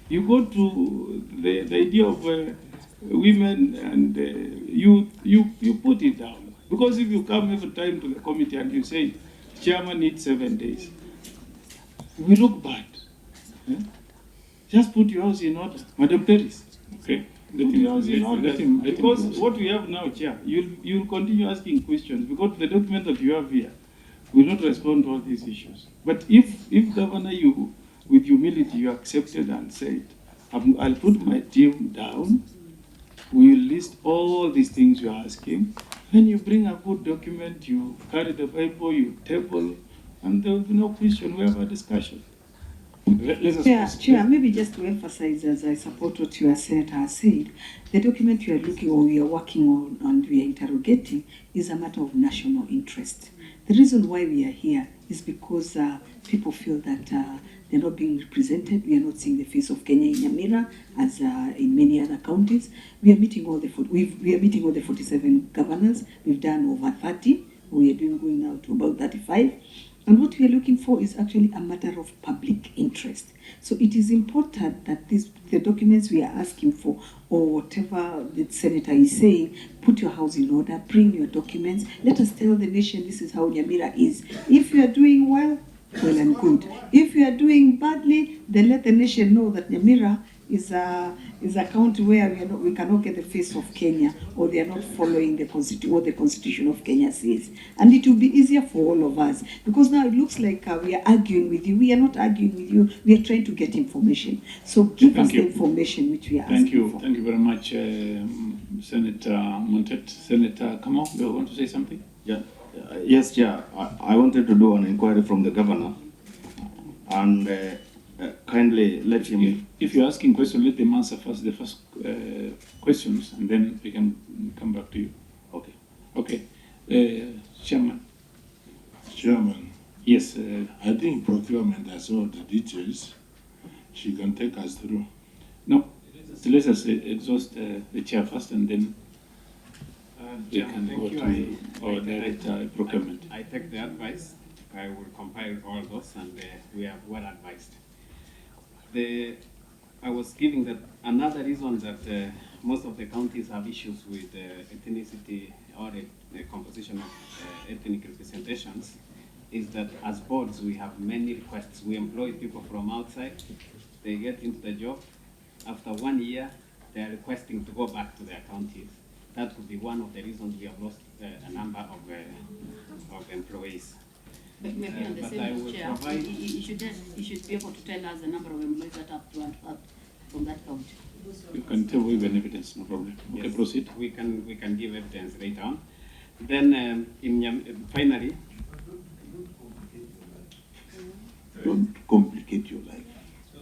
You go to the idea of women and youth, you put it down. Because if you come every time to the committee and you say, chairman needs 7 days, we look bad. Yeah? Just put your house in order. Madam Paris. Okay. Put your house in order. Because what we have now, Chair, you'll continue asking questions because the document that you have here will not respond to all these issues. But if Governor, you with humility, you accepted and said, I'll put my team down. We will list all these things you're asking. Then you bring a good document, you carry the Bible, you table, and there will be no question, we have a discussion. Chair, maybe just to emphasize, as I support what your senator has said, the document we are looking or we are working on and we are interrogating is a matter of national interest. The reason why we are here is because people feel that they're not being represented. We are not seeing the face of Kenya in Nyamira as in many other counties. We are meeting all the 47 governors. We've done over 30. We are going now to about 35. And what we are looking for is actually a matter of public interest. So it is important that the documents we are asking for, or whatever the senator is saying, put your house in order, bring your documents. Let us tell the nation this is how Nyamira is. If you are doing well and good. If you are doing badly, then let the nation know that Nyamira is a county where we cannot get the face of Kenya, or they are not following what the Constitution of Kenya says. And it will be easier for all of us, because now it looks like we are arguing with you. We are not arguing with you. We are trying to get information. So give us the information which we are asking for. Thank you very much, Senator Montet. Senator Kamau, you want to say something? Yeah. Yes, Chair. I wanted to do an inquiry from the governor, and kindly let him. If you're asking questions, let them answer first the first questions, and then we can come back to you. Okay. Okay. Chairman. Chairman. Yes. I think procurement has all the details. She can take us through. No. So let us exhaust the chair first, and then we can go to our director procurement. I take the advice. I will compile all those, and we are well advised. I was giving that another reason that most of the counties have issues with ethnicity or the composition of ethnic representations is that as boards we have many requests. We employ people from outside, they get into the job. After 1 year, they are requesting to go back to their counties. That could be one of the reasons we have lost a number of employees. But maybe on the same chair, you should be able to tell us the number of employees that have to have from that county. You can tell with an evidence, no problem. Okay, Yes, proceed. We can give evidence later on. Then finally, Don't complicate your life.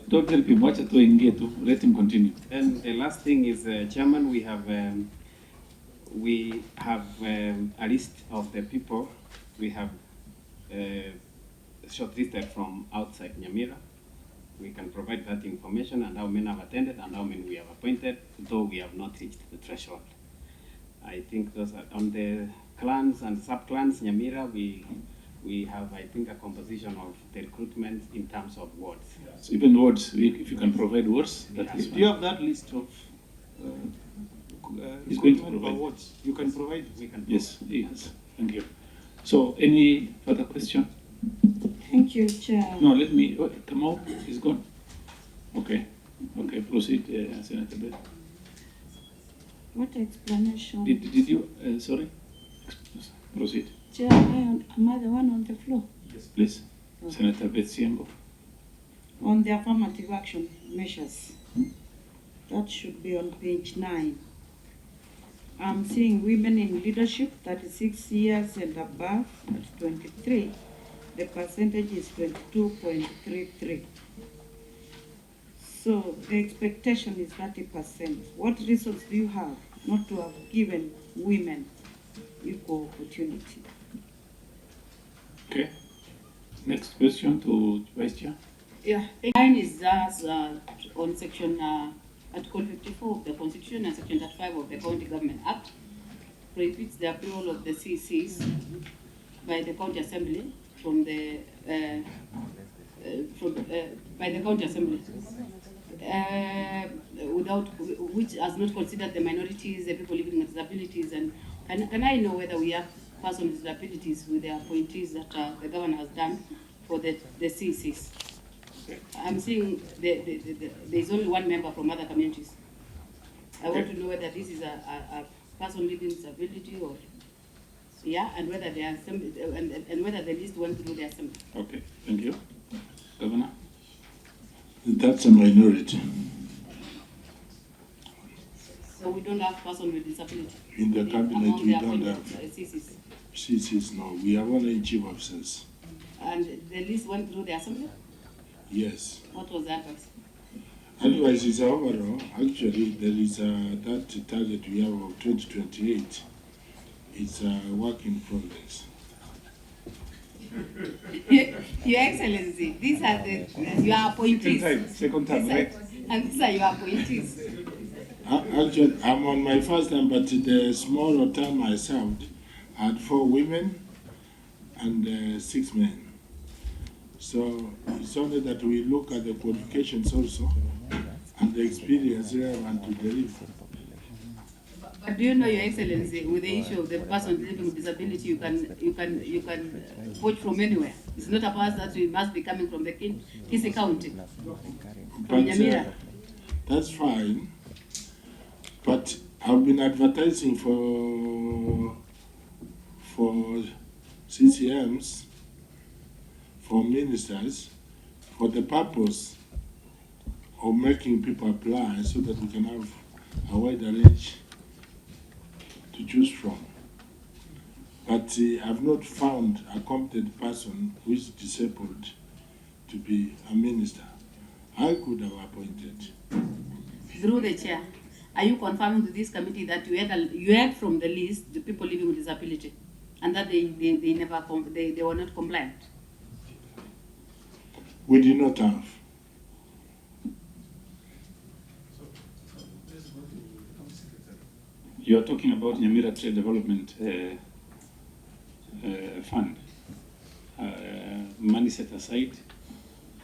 Don't help him. Watch it. Let him continue. then the last thing is, Chairman, we have a list of the people we have shortlisted from outside Nyamira. We can provide that information and how many have attended and how many we have appointed, though we have not reached the threshold. I think those are on the clans and sub-clans Nyamira. We have, I think, a composition of the recruitment in terms of wards. So even words, if you can provide words, that is Do you have that list of He's going to recruitment provide. awards? You can provide. We can. Yes, yes. Thank you. So, any further question? Thank you, Chair. No, let me. Come out. He's gone. Okay. Okay. Proceed, Senator Bell. What explanation? Did you? Sorry. Proceed. Chair, am I the one on the floor? Yes, please. Senator Beth Siembo. On the affirmative action measures, that should be on page 9. I'm seeing women in leadership, 36 years and above, at 23. The percentage is 22.33. So the expectation is 30%. What reasons do you have not to have given women equal opportunity? Okay. Next question to Vice Chair. Yeah, mine is just on section Article 54 of the Constitution and Section 35 of the County Government Act prohibits the approval of the CCs by the County Assembly by the County Assembly which has not considered the minorities, the people living with disabilities, and can I know whether we have persons with disabilities with the appointees that the governor has done for the CCs? I'm seeing there's only one member from other communities. I want to know whether this is a person living with disability or, yeah, and whether they are and whether the list went through the assembly. Okay, thank you. Governor? That's a minority. So we don't have person with disability? In the cabinet, among we the don't appointed, have CCs? CCs, no. We have only chief officers. And the list went through the assembly? Yes. What was the advice? Otherwise, it's overall. Actually, there is that target we have of 2028. It's a work in progress. Your Excellency, these are your appointees. Second time, right? And these are your appointees. Actually, I'm on my first time, but the smaller term I served, I had 4 women and 6 men. So it's only that we look at the qualifications also and the experience relevant to deliver. But do you know, Your Excellency, with the issue of the person living with disability, you can poach from anywhere. It's not a pass that we must be coming from the Kisi County, from Nyamira. That's fine. But I've been advertising for CCMs, for ministers, for the purpose of making people apply so that we can have a wider range to choose from. But I've not found a competent person who is disabled to be a minister. I could have appointed. Through the chair, are you confirming to this committee that you had from the list the people living with disability, and that they were not compliant? We did not have. You are talking about Nyamira Trade Development Fund. Money set aside.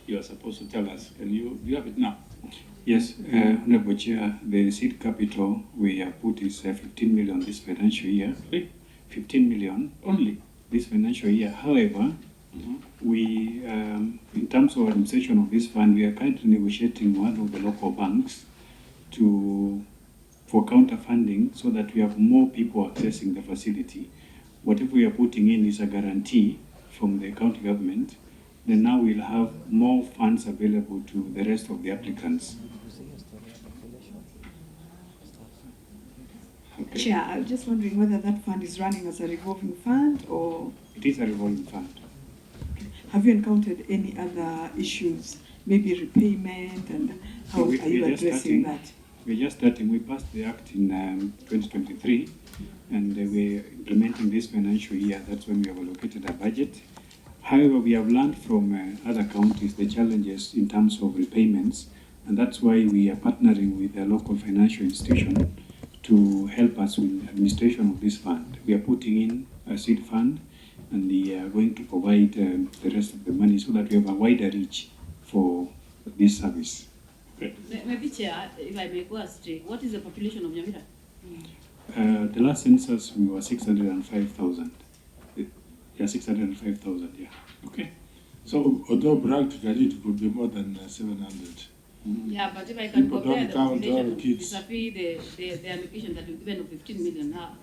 You are supposed to tell us. Do you have it now? Yes, Honorable Chair, the seed capital we have put is 15 million this financial year. 15 million only this financial year. However, we, in terms of administration of this fund, we are currently negotiating one of the local banks for counter funding so that we have more people accessing the facility. Whatever we are putting in is a guarantee from the county government. Then now we'll have more funds available to the rest of the applicants. Okay. Chair, I'm just wondering whether that fund is running as a revolving fund or... It is a revolving fund. Okay. Have you encountered any other issues, maybe repayment, and how are you addressing that? We're just starting. We passed the Act in 2023, and we're implementing this financial year. That's when we have allocated a budget. However, we have learned from other counties the challenges in terms of repayments, and that's why we are partnering with a local financial institution to help us with administration of this fund. We are putting in a seed fund, and they are going to provide the rest of the money so that we have a wider reach for this service. Okay. Maybe, Chair, if I may go astray, what is the population of Nyamira? The last census, we were 605,000. Yeah, 605,000, yeah. Okay. So, although practically it could be more than 700. Yeah, but if I can People compare don't the count all population kids. vis-a-vis the allocation that we've given of 15 million now,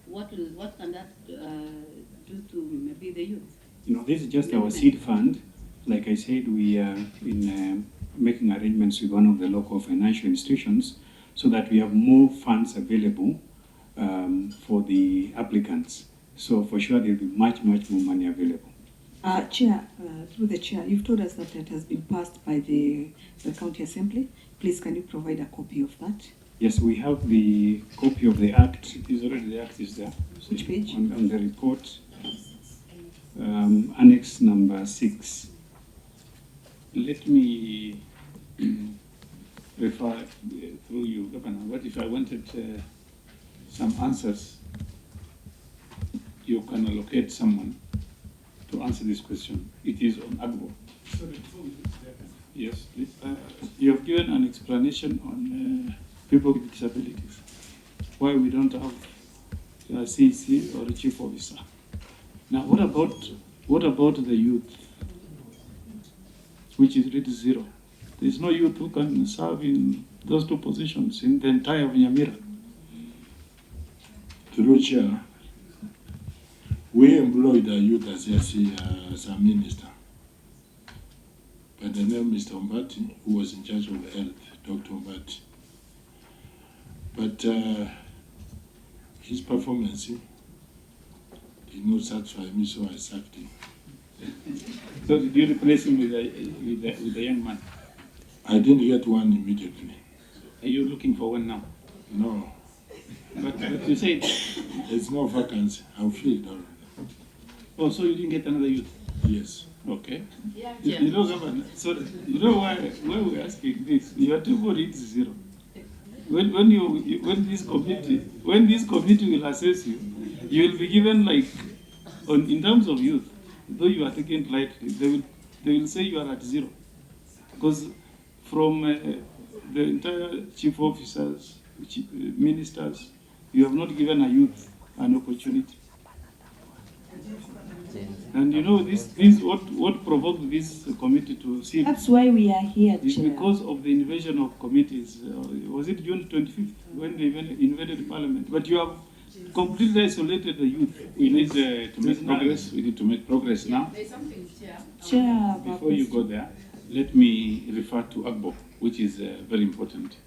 what can that do to maybe the youth? You know, this is just our seed fund. Like I said, we are in making arrangements with one of the local financial institutions so that we have more funds available for the applicants. So for sure, there will be much more money available. Chair, through the chair, you've told us that it has been passed by the county assembly. Please, can you provide a copy of that? Yes, we have the copy of the act. It is already, the act is there. Which page? On the report, annex number 6. Let me refer through you, Governor. What if I wanted some answers? You can allocate someone to answer this question. It is on Agbo. Yes, please. You have given an explanation on people with disabilities. Why we don't have a CC or a chief officer. Now, what about the youth, which is really zero? There is no youth who can serve in those two positions in the entire Nyamira. Through chair, we employed a youth as a minister. by the name Mr. Ombati, who was in charge of the health, Dr. Ombati. But his performance did not satisfy me, so I sacked him. So did you replace him with a young man? I didn't get one immediately. Are you looking for one now? No. But you said... There's no vacancy. I'm filled already. Oh, so you didn't get another youth? Yes. Okay. Yeah. You know, Governor, so you know why we're asking this? You are too good, it's zero. When this committee will assess you, you will be given like, in terms of youth, though you are taken lightly, they will say you are at zero. Because from the entire chief officers, ministers, you have not given a youth an opportunity. And you know, what provoked this committee to see? That's why we are here, It's Chair. because of the invasion of committees. Was it June 25th when they invaded Parliament? But you have completely isolated the youth. We need to make progress. We need to make progress now. There's something, Chair. Chair, Before you go there, let me refer to AGBO, which is very important.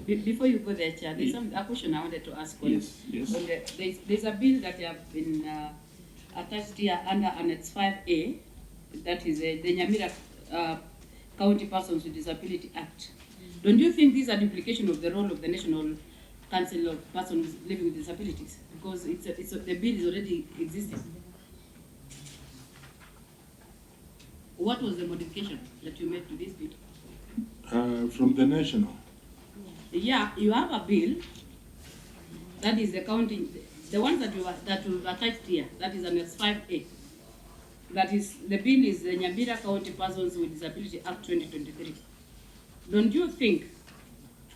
Before you go there, Chair, there's a question I wanted to ask. Yes. There's a bill that have been attached here under Annex 5A, that is the Nyamira County Persons with Disability Act. Don't you think this is a duplication of the role of the National Council of Persons Living with Disabilities? Because the bill is already existing. What was the modification that you made to this bill? From the national. Yeah, you have a bill that is the county, the ones that you've attached here, that is Annex 5A. That is, the bill is the Nyamira County Persons with Disability Act 2023. Don't you think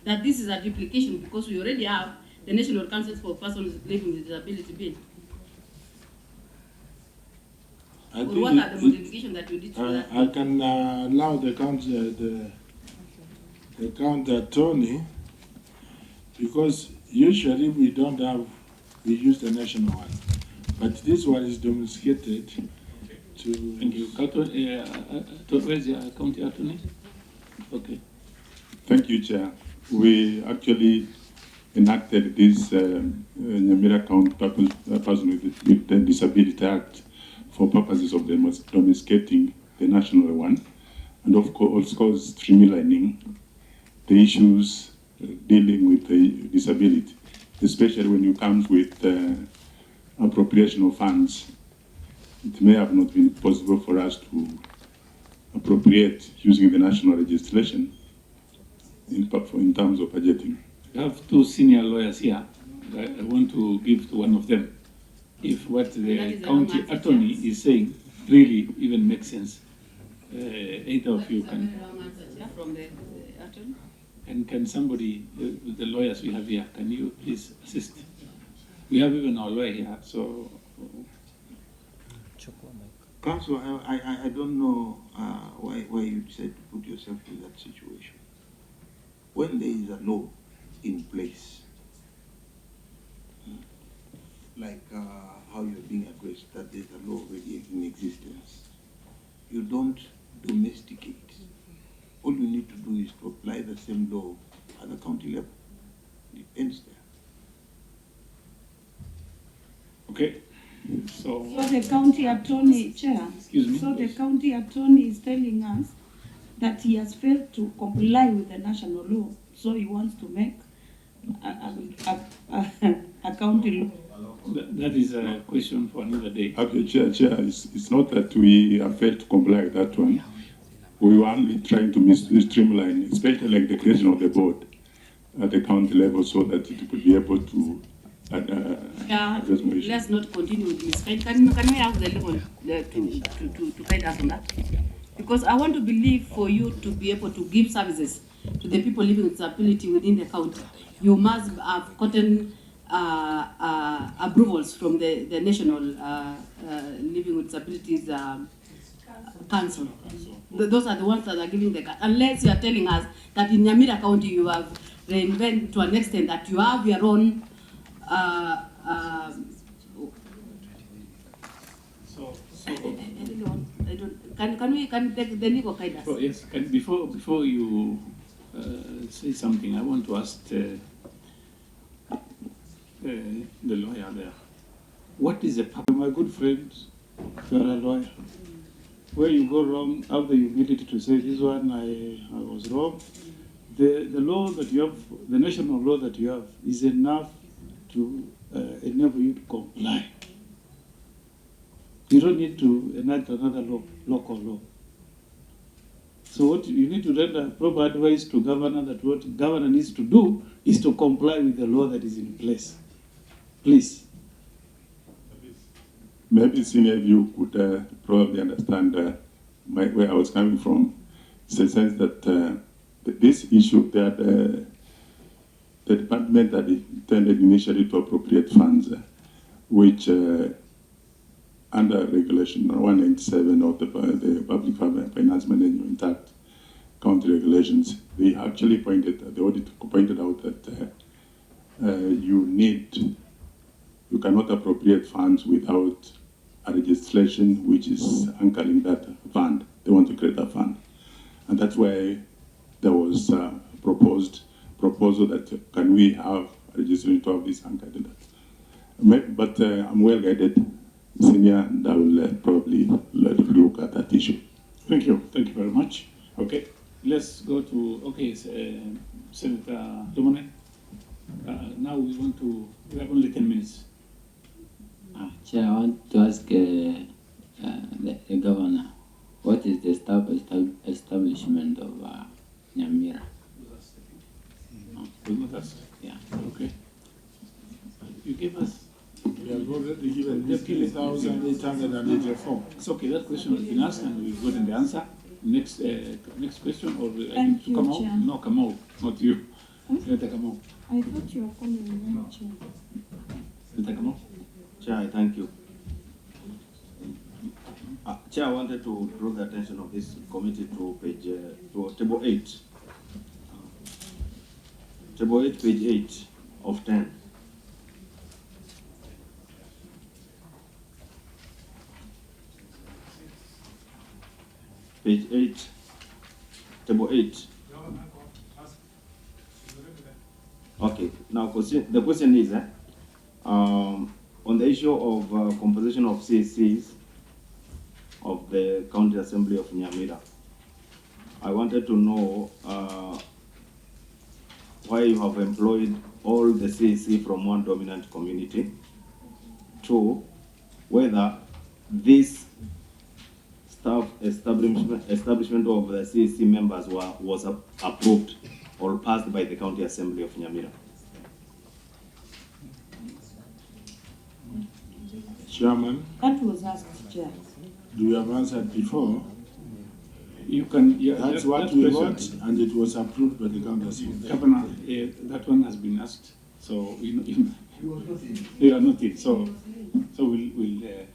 that this is a duplication because we already have the National Council for Persons Living with Disability bill? Or what are the modifications that you did to that? I can allow the county attorney, because usually we use the national one, but this one is domesticated to. Thank you. Where's the county attorney? Okay. Thank you, Chair. We actually enacted this Nyamira County Person with Disability Act for purposes of domesticating the national one, and of course streamlining the issues dealing with the disability, especially when it comes with appropriation of funds. It may have not been possible for us to appropriate using the national legislation in terms of budgeting. We have two senior lawyers here. I want to give to one of them if what the county attorney is saying really even makes sense. Either of you can. From the attorney? And can somebody, the lawyers we have here, can you please assist? We have even our lawyer here, so. Council, I don't know why you said to put yourself in that situation. When there is a law in place, like how you're being addressed, that there's a law already in existence, you don't domesticate. All you need to do is to apply the same law at the county level. It ends there. Okay. So the county attorney, Chair. Excuse me. So the county attorney is telling us that he has failed to comply with the national law. So he wants to make a county law. That is a question for another day. Okay, Chair, it's not that we have failed to comply with that one. We were only trying to streamline, especially like the creation of the board at the county level, so that it could be able to address more issues. Let's not continue with this. Can we have the level to guide us on that? Because I want to believe for you to be able to give services to the people living with disability within the county, you must have gotten approvals from the National Living with Disabilities Council. Those are the ones that are giving the card. Unless you are telling us that in Nyamira County you have reinvented to an extent that you have your own I don't can take the legal guidance? Oh, yes, before you say something, I want to ask the lawyer there. What is the purpose? My good friend, you are a lawyer. Where you go wrong, have the humility to say, this one I was wrong. The law that you have, the national law that you have, is enough to enable you to comply. You don't need to enact another law, local law. So what you need to render proper advice to governor that what governor needs to do is to comply with the law that is in place. Please. Maybe senior you could probably understand where I was coming from. It's the sense that this issue that the department had intended initially to appropriate funds, which under regulation 197 of the Public Finance Management Act, county regulations, they actually the audit pointed out that you cannot appropriate funds without a registration which is anchoring that fund. They want to create a fund. And that's why there was a proposal that can we have a registration to have this anchored in that. But I'm well guided, senior, and I will probably look at that issue. Thank you very much. Okay, let's go to, Senator Domone. Now we have only 10 minutes. Chair, I want to ask the governor, what is the establishment of Nyamira? Yeah. Okay. You give us. We have already given 3,884. It's okay. That question has been asked, and we've gotten the answer. Next question, or I need to you, come out? Chair. No, come out, not you. Senator Kamau. I thought you were calling me, Chair. Senator Kamau. Chair, thank you. Chair, I wanted to draw the attention of this committee to table 8. Table 8, page 8 of 10. Page 8, table 8. Okay, now the question is, on the issue of composition of CACs of the County Assembly of Nyamira, I wanted to know why you have employed all the CAC from one dominant community. 2, whether this staff establishment of the CAC members was approved or passed by the County Assembly of Nyamira. Chairman, That was asked, Chair. do you have answered before? You can. Yeah, That's what we got, and it was approved by the County Assembly. Governor, that one has been asked. So you are not in. So we'll.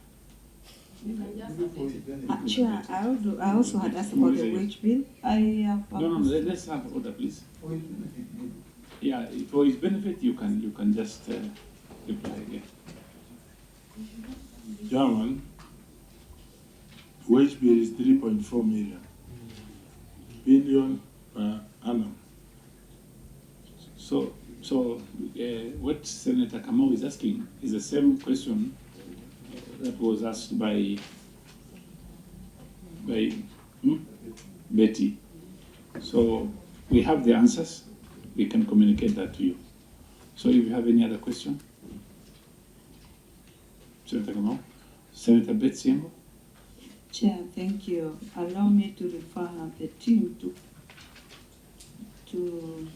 Chair, I also had asked about the wage bill. No, let's have order, please. Yeah, for his benefit, you can just reply again. Chairman, wage bill is 3.4 billion per annum. So what Senator Kamau is asking is the same question that was asked by Betty. So we have the answers. We can communicate that to you. So if you have any other question, Senator Kamau, Senator Betsy. Chair, thank you. Allow me to refer the team to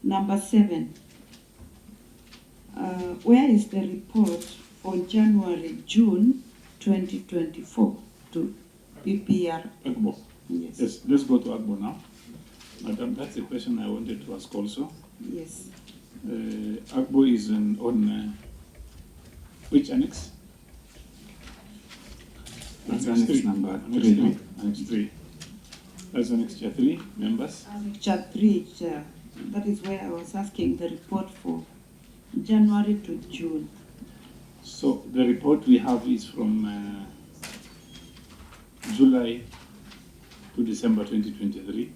number 7. Where is the report on June 2024 to PPR? Agbo. Yes, let's go to Agbo now. Madam, that's the question I wanted to ask also. Yes. Agbo is on which annex? That's annex number 3. Annex 3. That's annex 3 members. Chapter 3, Chair. That is where I was asking the report for January to June. So the report we have is from July to December 2023.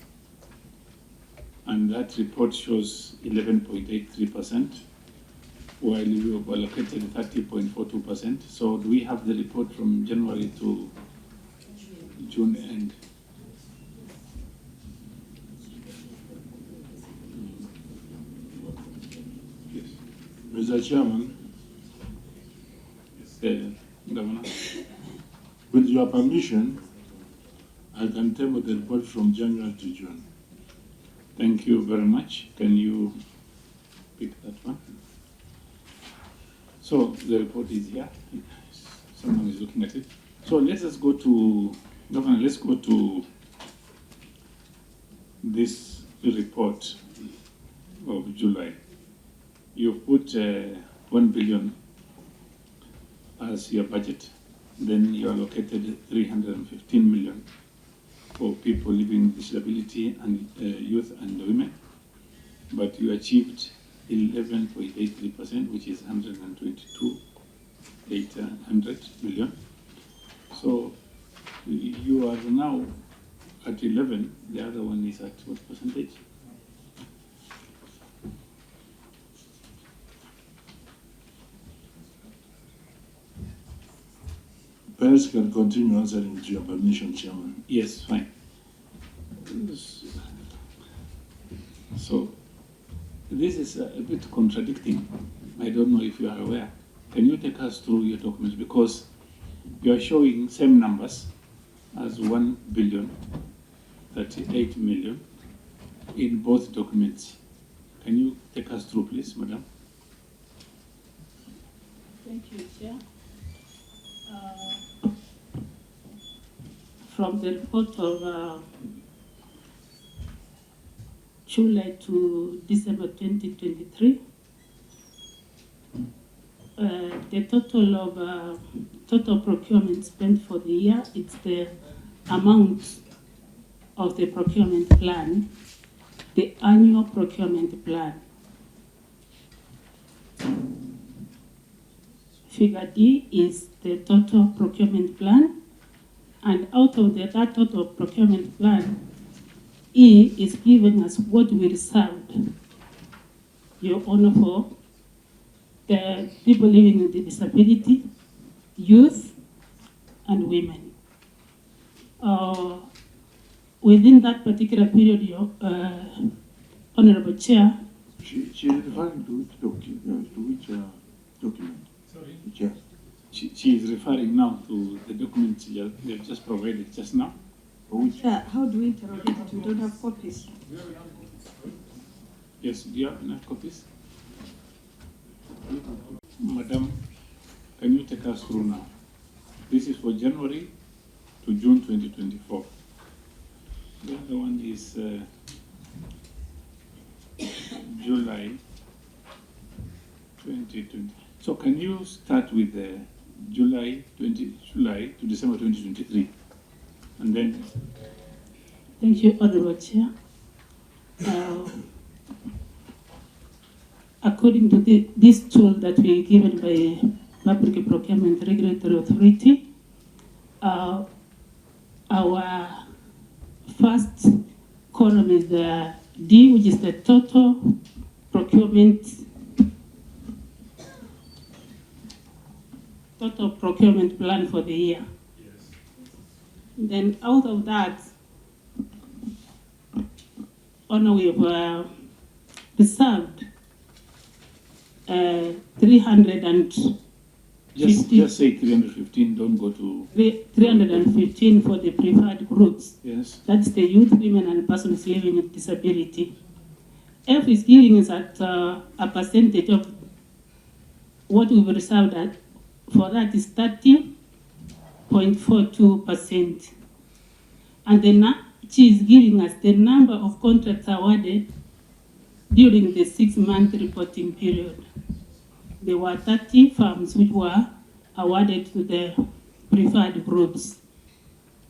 And that report shows 11.83%, while we have allocated 30.42%. So do we have the report from January to June end? Yes. Mr. Chairman, Governor. with your permission, I can table the report from January to June. Thank you very much. Can you pick that one? So the report is here. Someone is looking at it. So let us go to, Governor, let's go to this report of July. You've put 1 billion as your budget. Then you allocated 315 million for people living with disability and youth and women. But you achieved 11.83%, which is 122,800 million. So you are now at 11. The other one is at what percentage? Perhaps can continue answering with your permission, Chairman. Yes, fine. So this is a bit contradicting. I don't know if you are aware. Can you take us through your documents? Because you are showing same numbers as 1 billion, 38 million in both documents. Can you take us through, please, Madam? Thank you, Chair. From the report of July to December 2023, the total of total procurement spent for the year, it's the amount of the procurement plan, the annual procurement plan. Figure D is the total procurement plan, and out of that total procurement plan, E is giving us what we reserved, Your Honor, for the people living with disability, youth, and women. Within that particular period, Your Honorable Chair. She is referring to which document? Sorry? Chair. She is referring now to the document you have just provided just now. Chair, how do we interrogate it? We don't have copies. Yes, do you have enough copies? Madam, can you take us through now? This is for January to June 2024. The other one is July 2020. So can you start with the July to December 2023, and then. Thank you, Honorable Chair. According to this tool that we are given by Public Procurement Regulatory Authority, our first column is the D, which is the total procurement plan for the year. Yes. Then out of that, we have reserved 300 and just say 315. Don't go to 315 for the preferred groups. Yes. That's the youth, women, and persons living with disability. F is giving us at a percentage of what we've reserved at. For that is 30.42%. And then she is giving us the number of contracts awarded during the 6-month reporting period. There were 30 firms which were awarded to the preferred groups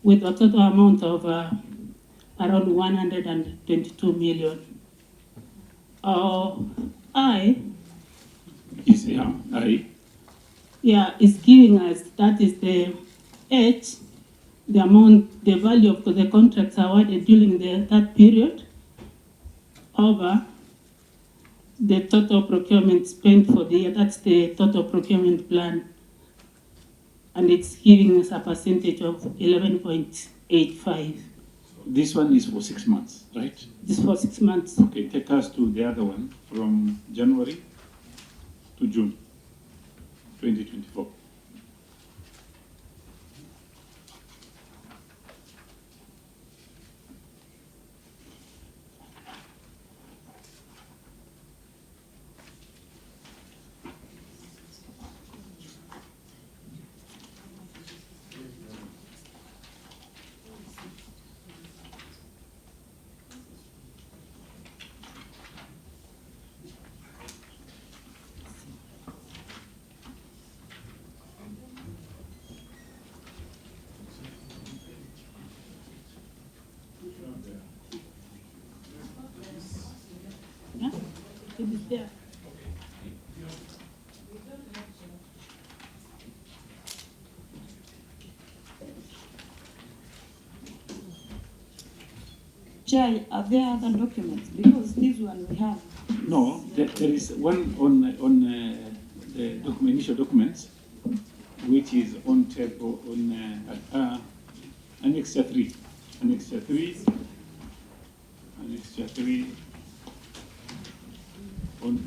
with a total amount of around 122 million. I is, yeah, I. Yeah, it's giving us, that is the age, the amount, the value of the contracts awarded during that period over the total procurement spent for the year. That's the total procurement plan. And it's giving us a percentage of 11.85. This one is for 6 months, right? This for 6 months. Okay, take us to the other one from January to June 2024. Yeah, it is there. Chair, are there other documents? Because this one we have. No, there is one on the initial documents, which is on table on Annexure 3. Annexure 3. Annexure 3 on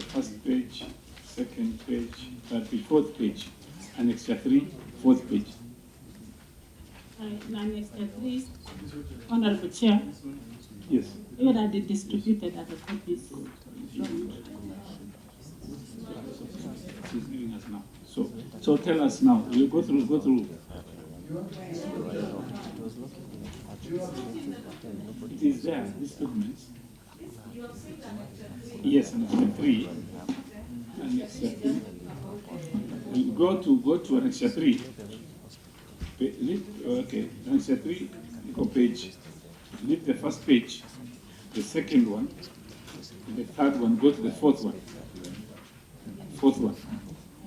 first page, second page, third page, fourth page. Annexure 3, fourth page. Annexure 3, Honorable Chair. Yes. Even I did distributed other copies. She's giving us now. So tell us now. We'll go through. It is there, these documents. Yes, Annexure 3. Annexure 3. We go to Annexure 3. Okay, Annexure 3, go page. Leave the first page, the second one, the third one, go to the fourth one. Fourth one,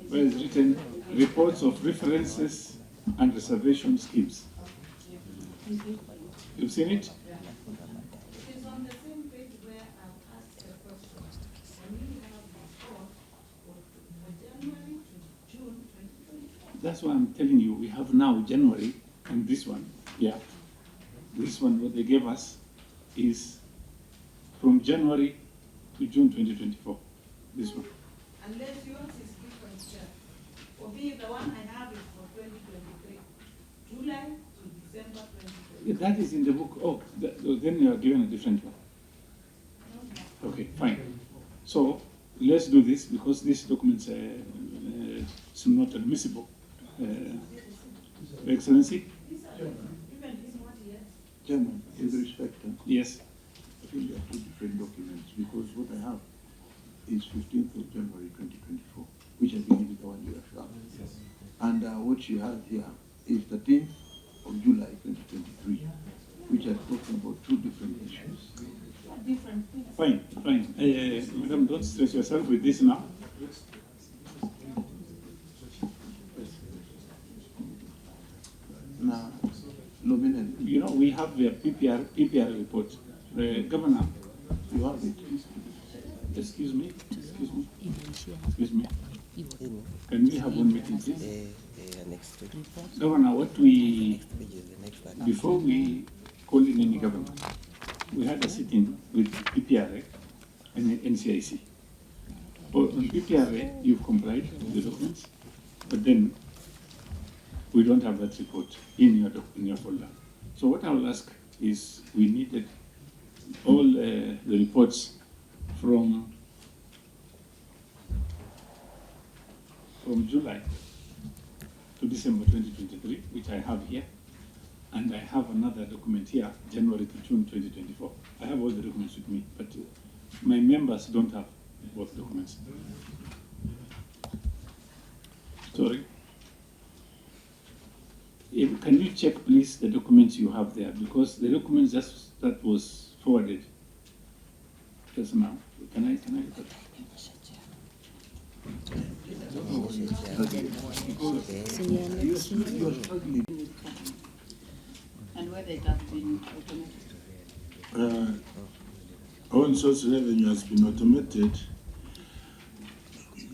where is written reports of references and reservation schemes. You've seen it? It's on the same page where I've asked the question. When you have report for January to June 2024. That's why I'm telling you, we have now January, and this one, yeah. This one, what they gave us, is from January to June 2024. This one. Unless yours is different, Chair. For me, the one I have is for 2023, July to December 2023. That is in the book. Oh, then you are given a different one. Okay, fine. So let's do this because these documents are not admissible. Your Excellency? Chairman, with respect, yes. I think there are two different documents because what I have is 15th of January 2024, which I believe is the one you have shown. And what you have here is 13th of July 2023, which are talking about two different issues. Fine. Madam, don't stress yourself with this now. Now, nominally. You know, we have the PPR report. Governor, you have it. Excuse me. Can we have one meeting, please? Governor, before we call in any government, we had a sitting with PPRA and NCIC. On PPRA, you've complied with the documents, but then we don't have that report in your folder. So what I will ask is, we needed all the reports from July to December 2023, which I have here, and I have another document here, January to June 2024. I have all the documents with me, but my members don't have both documents. Sorry. Can you check, please, the documents you have there? Because the documents that was forwarded just now. Can I look at And whether it has been automated. Own source revenue has been automated.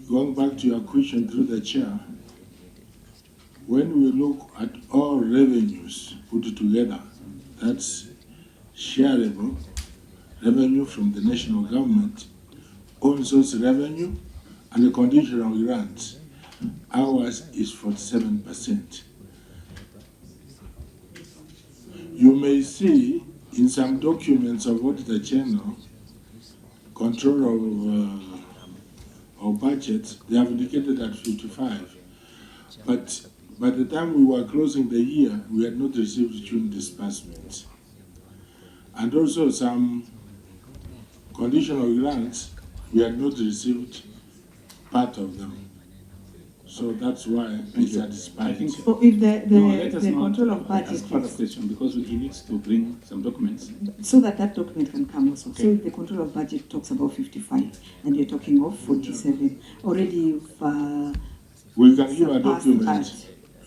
Going back to your question through the chair, when we look at all revenues put together, that's shareable revenue from the national government, own source revenue, and the conditional grants, ours is 47%. You may see in some documents of what the channel, control of budgets, they have indicated at 55. But by the time we were closing the year, we had not received June disbursements. And also some conditional grants, we had not received part of them. So that's why it's a disparity. So if the let us not control of budget ask further question because he needs to bring some documents. so that document can come also. Okay. So if the control of budget talks about 55 and you're talking of 47, already you've we can give a surpassed document. that.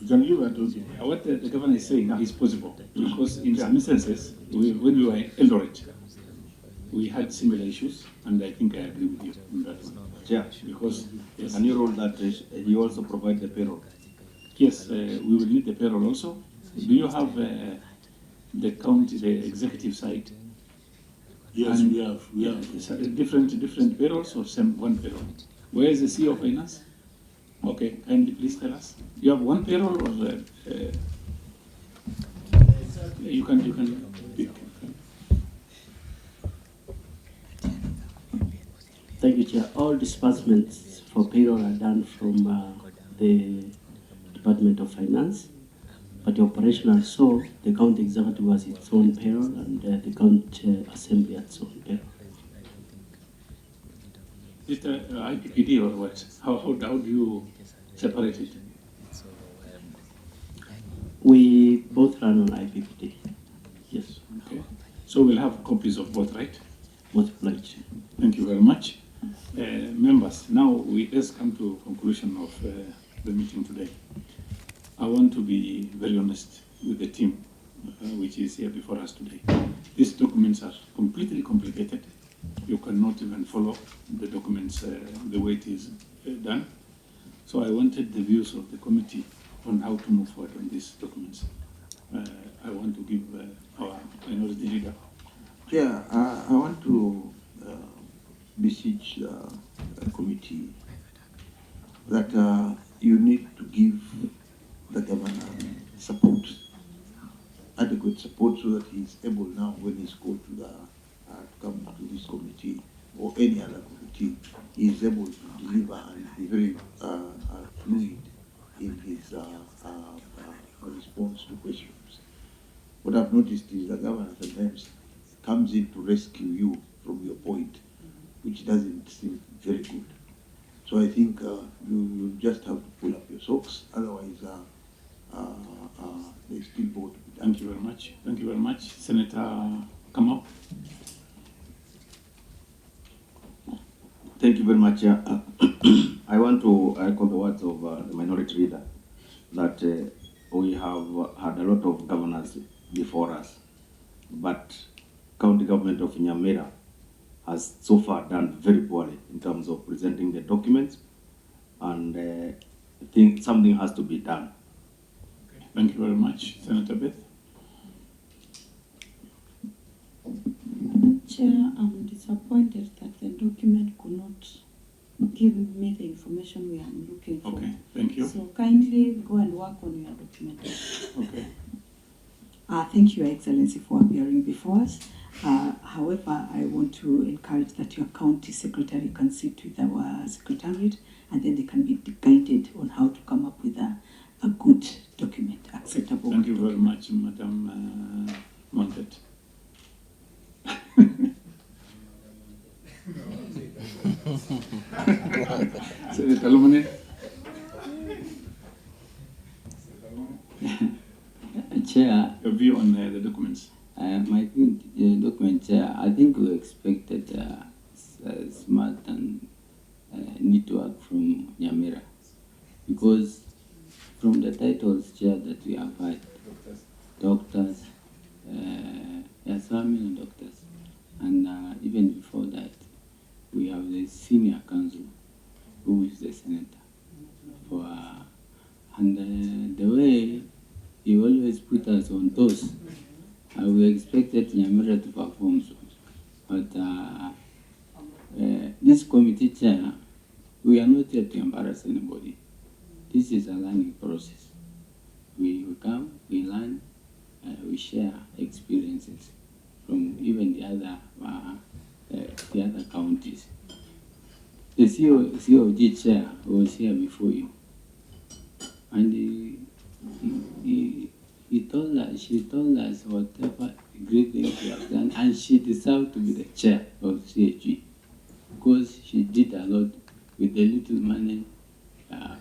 We can give a document. What the governor is saying is possible because in some instances, when we were in Eldoret, we had similar issues, and I think I agree with you on that one. Yeah, because yes. Can you rule that he also provide the payroll? Yes, we will need the payroll also. Do you have the county, the executive side? Yes, and we have. Different payrolls or same one payroll? Where is the CEO of Finance? Okay, kindly please tell us. You have one payroll or you can pick. Thank you, Chair. All disbursements for payroll are done from the Department of Finance, but the operational so the county executive has its own payroll and the county assembly has its own payroll. Is it IPPD or what? How do you separate it? We both run on IPPD. Yes. Okay. So we'll have copies of both, right? Both pledge. Thank you very much. Members, now let's come to conclusion of the meeting today. I want to be very honest with the team which is here before us today. These documents are completely complicated. You cannot even follow the documents the way it is done. So I wanted the views of the committee on how to move forward on these documents. I want to give our minority leader. Yeah, I want to beseech the committee that you need to give the governor support, adequate support, so that he is able now, when he's called to the to come to this committee or any other committee, he is able to deliver and be very fluid in his response to questions. What I've noticed is the governor sometimes comes in to rescue you from your point, which doesn't seem very good. So I think you just have to pull up your socks, otherwise there's still more to be done. Thank you very much. Thank you very much. Senator Kamau. Thank you very much. I want to echo the words of the minority leader that we have had a lot of governors before us, but county government of Nyamira has so far done very poorly in terms of presenting the documents, and I think something has to be done. Okay. Thank you very much. Senator Beth. Chair, I'm disappointed that the document could not give me the information we are looking for. Okay, thank you. So kindly go and work on your document. Okay. Thank you, Your Excellency, for appearing before us. However, I want to encourage that your county secretary can sit with our secretariat and then they can be guided on how to come up with a good document, acceptable. Thank you very much, Madam Montet. Senator Lumine. Chair. Your view on the documents? My document, Chair, I think we expected smart and neat work from so many doctors. And even before that, we have the senior counsel, who is the senator. And the way he always put us on toes, we expected Nyamira to perform so. But this committee chair, we are not here to embarrass anybody. This is a learning process. We come, we learn, we share experiences from even the other counties. The COG chair was here before you, and he told us, she told us whatever great things we have done, and she deserved to be the chair of CAG because she did a lot with the little money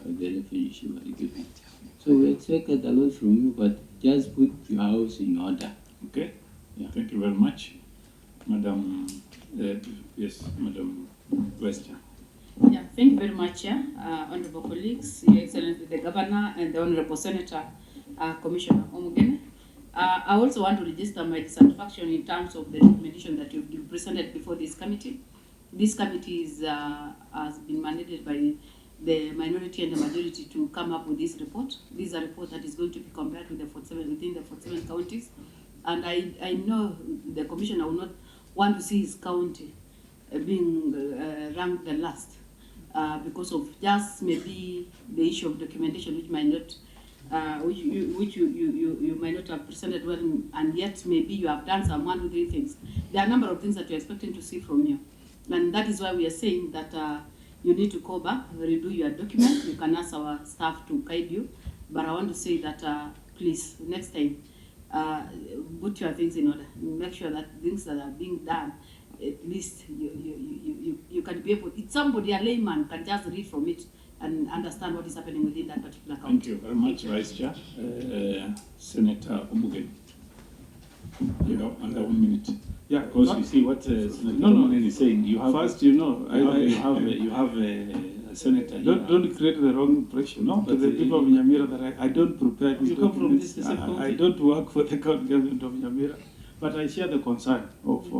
the refugee she was given. So we expected a lot from you, but just put your house in order. Okay. Yeah. Thank you very much, Madam. Yes, Madam Vice Chair. Yeah, thank you very much, Chair. Honorable colleagues, Your Excellency the Governor and the Honorable Senator, Commissioner Omogeni. I also want to register my dissatisfaction in terms of the recommendation that you've presented before this committee. This committee has been mandated by the minority and the majority to come up with this report. This is a report that is going to be compared with within the 47 counties. And I know the Commissioner will not want to see his county being ranked the last because of just maybe the issue of documentation, which might not, which you might not have presented well, and yet maybe you have done some 1 to 3 things. There are a number of things that you're expecting to see from you, and that is why we are saying that you need to go back, redo your document. You can ask our staff to guide you, but I want to say that please next time put your things in order. Make sure that things that are being done, at least you can be able, it's somebody, a layman, can just read from it and understand what is happening within that particular county. Thank you very much, Vice Chair. Senator Omogeni. You know, under 1 minute. Yeah, because you see what Senator Omogeni is saying. You have first, you know, you have a senator. Don't create the wrong impression. No, to the people of Nyamira that I don't prepare these documents. I don't work for the county government of Nyamira, but I share the concern of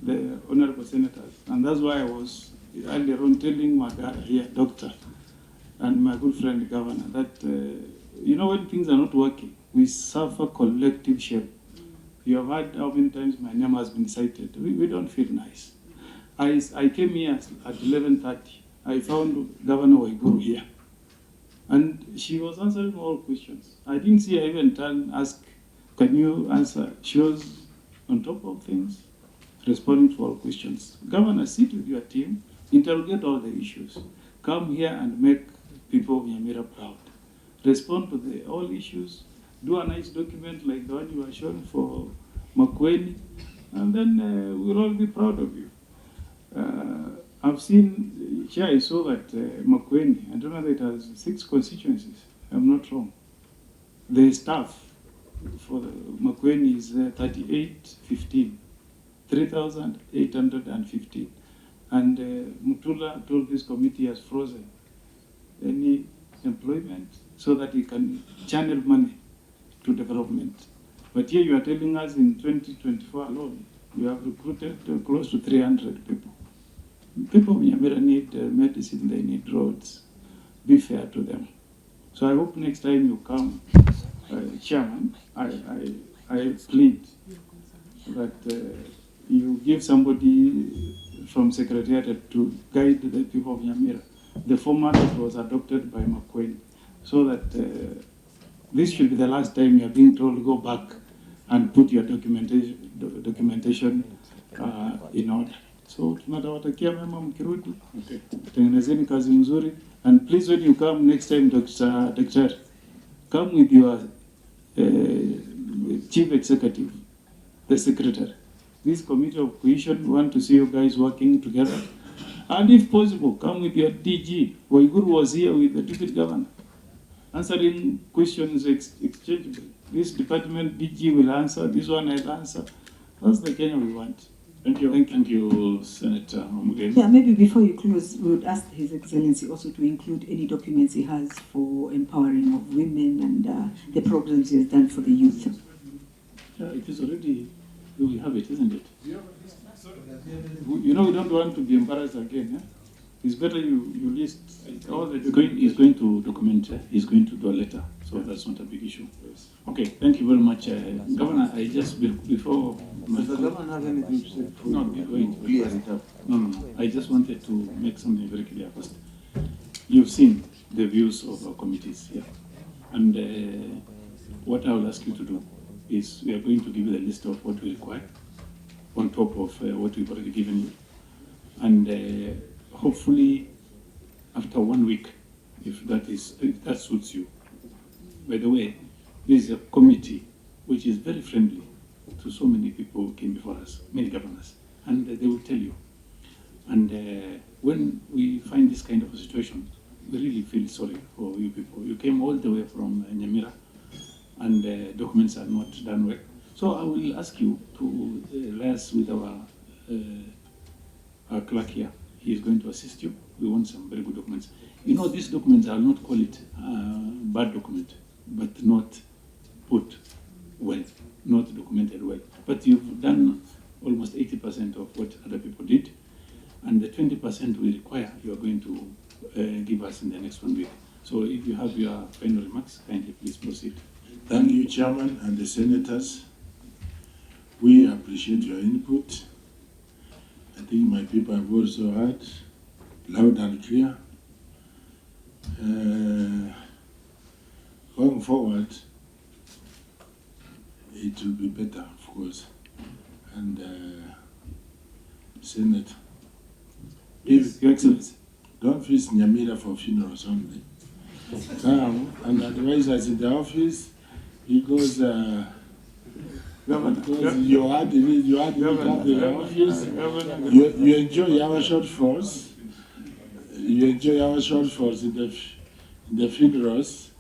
the honorable senators, and that's why I was earlier on telling my guy here, doctor, and my good friend the governor, that you know, when things are not working, we suffer collective shame. You have heard how many times my name has been cited. We don't feel nice. I came here at 11:30. I found Governor Waiguru here, and she was answering all questions. I didn't see her even turn, ask, can you answer? She was on top of things, responding to all questions. Governor, sit with your team, interrogate all the issues. Come here and make people of Nyamira proud. Respond to all issues. Do a nice document like the one you are showing for Makweni, and then we'll all be proud of you. I've seen, Chair, I saw that Makweni, I don't know that it has 6 constituencies, I'm not wrong. The staff for Makweni is 3815, 3,815. And Mutula told this committee has frozen any employment so that he can channel money to development. But here you are telling us in 2024 alone, you have recruited close to 300 people. People of Nyamira need medicine, they need roads. Be fair to them. So I hope next time you come, Chairman, I plead that you give somebody from Secretariat to guide the people of Nyamira, the format that was adopted by Makweni, so that this should be the last time you are being told go back and put your documentation in order. So tunawatakia mema mkirudi, tengenezeni kazi mzuri, and please when you come next time, Dr. come with your chief executive, the secretary. This committee of cohesion, we want to see you guys working together, and if possible, come with your DG. Waiguru was here with the deputy governor, answering questions exchangeably. This department DG will answer, this one I'll answer. That's the Kenya we want. Thank you. Thank you, Senator Omogeni. Yeah, maybe before you close, we would ask His Excellency also to include any documents he has for empowering of women and the programs he has done for the youth. Yeah, it is already We have it, isn't it? You know, we don't want to be embarrassed again. Eh? It's better you list all the. He's going to document. He's going to do a letter, so that's not a big issue. Okay, thank you very much, Governor. I just before. Does the governor have anything to say? No, wait. Clear it up. No. I just wanted to make something very clear first. You've seen the views of our committees here, and what I will ask you to do is we are going to give you the list of what we require on top of what we've already given you, and hopefully after 1 week, if that suits you. By the way, this is a committee which is very friendly to so many people who came before us, many governors, and they will tell you. And when we find this kind of a situation, we really feel sorry for you people. You came all the way from Nyamira, and documents are not done well. So I will ask you to liaise with our clerk here. He is going to assist you. We want some very good documents. You know, these documents, I will not call it bad document, but not put well, not documented well. But you've done almost 80% of what other people did, and the 20% we require, you are going to give us in the next 1 week. So if you have your final remarks, kindly please proceed. Thank you, Chairman and the Senators. We appreciate your input. I think my people have also heard loud and clear. Going forward, it will be better, of course. And Senate, yes, Your Excellency, don't visit Nyamira for funerals only. And advisors in the office, because you had in the office, you enjoy our short force. You enjoy our short force in the funerals,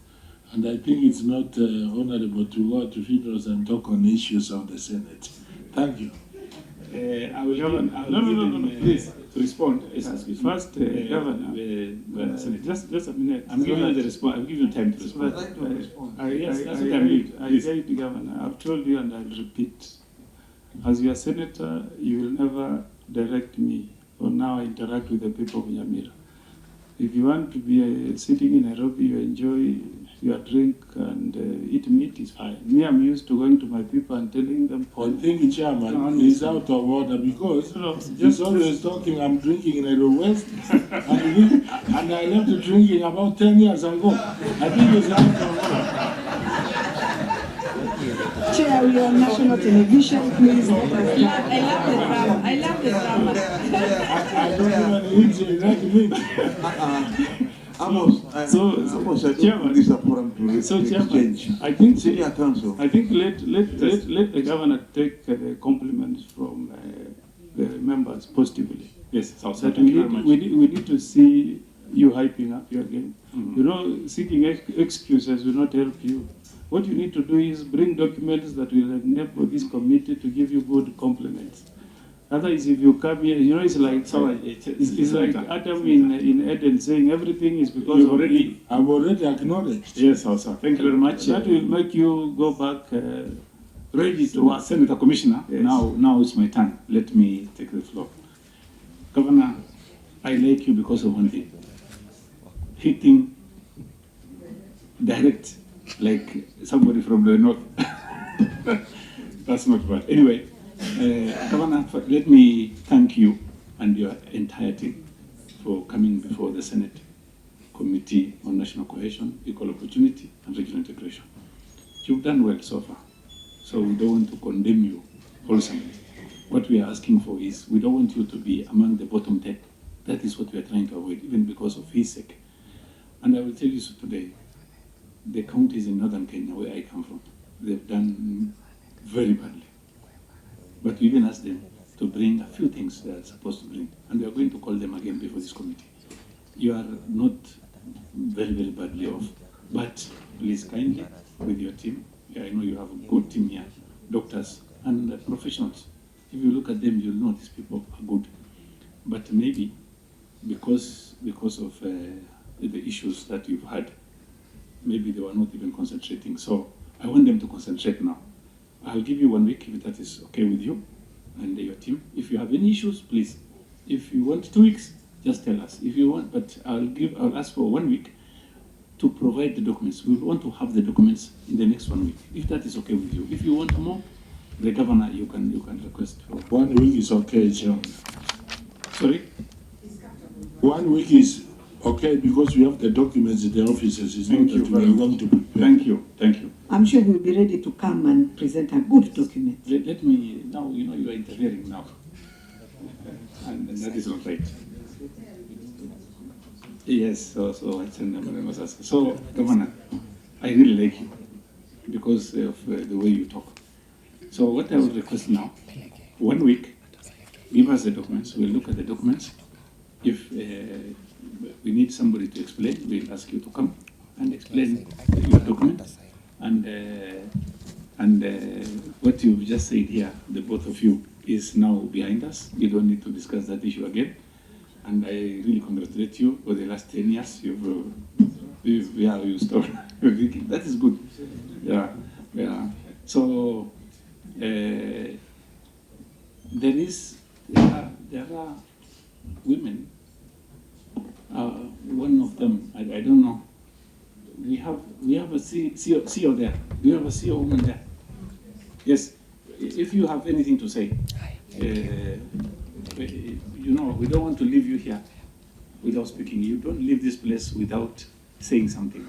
and I think it's not honorable to go to funerals and talk on issues of the Senate. Thank you. I will no, please to respond. First, Governor, just a minute. I'm giving you the response. I'll give you time to respond. Yes, that's what I need. I said, Governor, I've told you and I'll repeat. As your senator, you will never direct me or now interact with the people of Nyamira. If you want to be sitting in Nairobi, you enjoy your drink and eat meat, is fine. Me, I'm used to going to my people and telling them. I think, Chairman, he's out of order because he's always talking, I'm drinking in Nairobi West, and I left drinking about 10 years ago. I think he's out of order. Chair, we are on national television, please. I love the drama. I don't even eat meat. Chairman, I think let the governor take compliments from the members positively. Yes, that we need to see you hyping up your game. You know, seeking excuses will not help you. What you need to do is bring documents that will enable this committee to give you good compliments. Otherwise, if you come here, you know, it's like it's like Adam in Eden saying everything is because of me. I've already acknowledged. Yes, also. Thank you very much. That will make you go back ready to work. Senator Commissioner, yes. Now it's my turn. Let me take the floor. Governor, I like you because of one thing. Hitting direct, like somebody from the north. That's not bad. Anyway, Governor, let me thank you and your entire team for coming before the Senate Committee on National Cohesion, Equal Opportunity and Regional Integration. You've done well so far, so we don't want to condemn you wholesomely. What we are asking for is, we don't want you to be among the bottom 10. That is what we are trying to avoid, even because of his sake. And I will tell you so today, the counties in northern Kenya, where I come from, they've done very badly. But we even asked them to bring a few things they are supposed to bring, and we are going to call them again before this committee. You are not very, very badly off, but please kindly, with your team, I know you have a good team here, doctors and professionals. If you look at them, you'll know these people are good. But maybe because of the issues that you've had, maybe they were not even concentrating. So I want them to concentrate now. I'll give you 1 week if that is okay with you and your team. If you have any issues, please. If you want 2 weeks, just tell us. If you want, but I'll ask for 1 week to provide the documents. We want to have the documents in the next 1 week, if that is okay with you. If you want more, the governor, you can request for 1 week is okay, Chairman. Sorry? 1 week is okay because we have the documents in the offices. It's not that we are going to prepare. Thank you, thank you. I'm sure we'll be ready to come and present a good document. Let me, now, you know, you are interfering now. And that is not right. Yes, so Governor, I really like you because of the way you talk. So what I would request now, 1 week, give us the documents. We'll look at the documents. If we need somebody to explain, we'll ask you to come and explain your document. And what you've just said here, the both of you, is now behind us. We don't need to discuss that issue again. And I really congratulate you for the last 10 years. You stopped. That is good. Yeah. So there are women. One of them, I don't know. We have a CEO there. Do you have a CEO woman there? Yes. If you have anything to say, you know, we don't want to leave you here without speaking. You don't leave this place without saying something.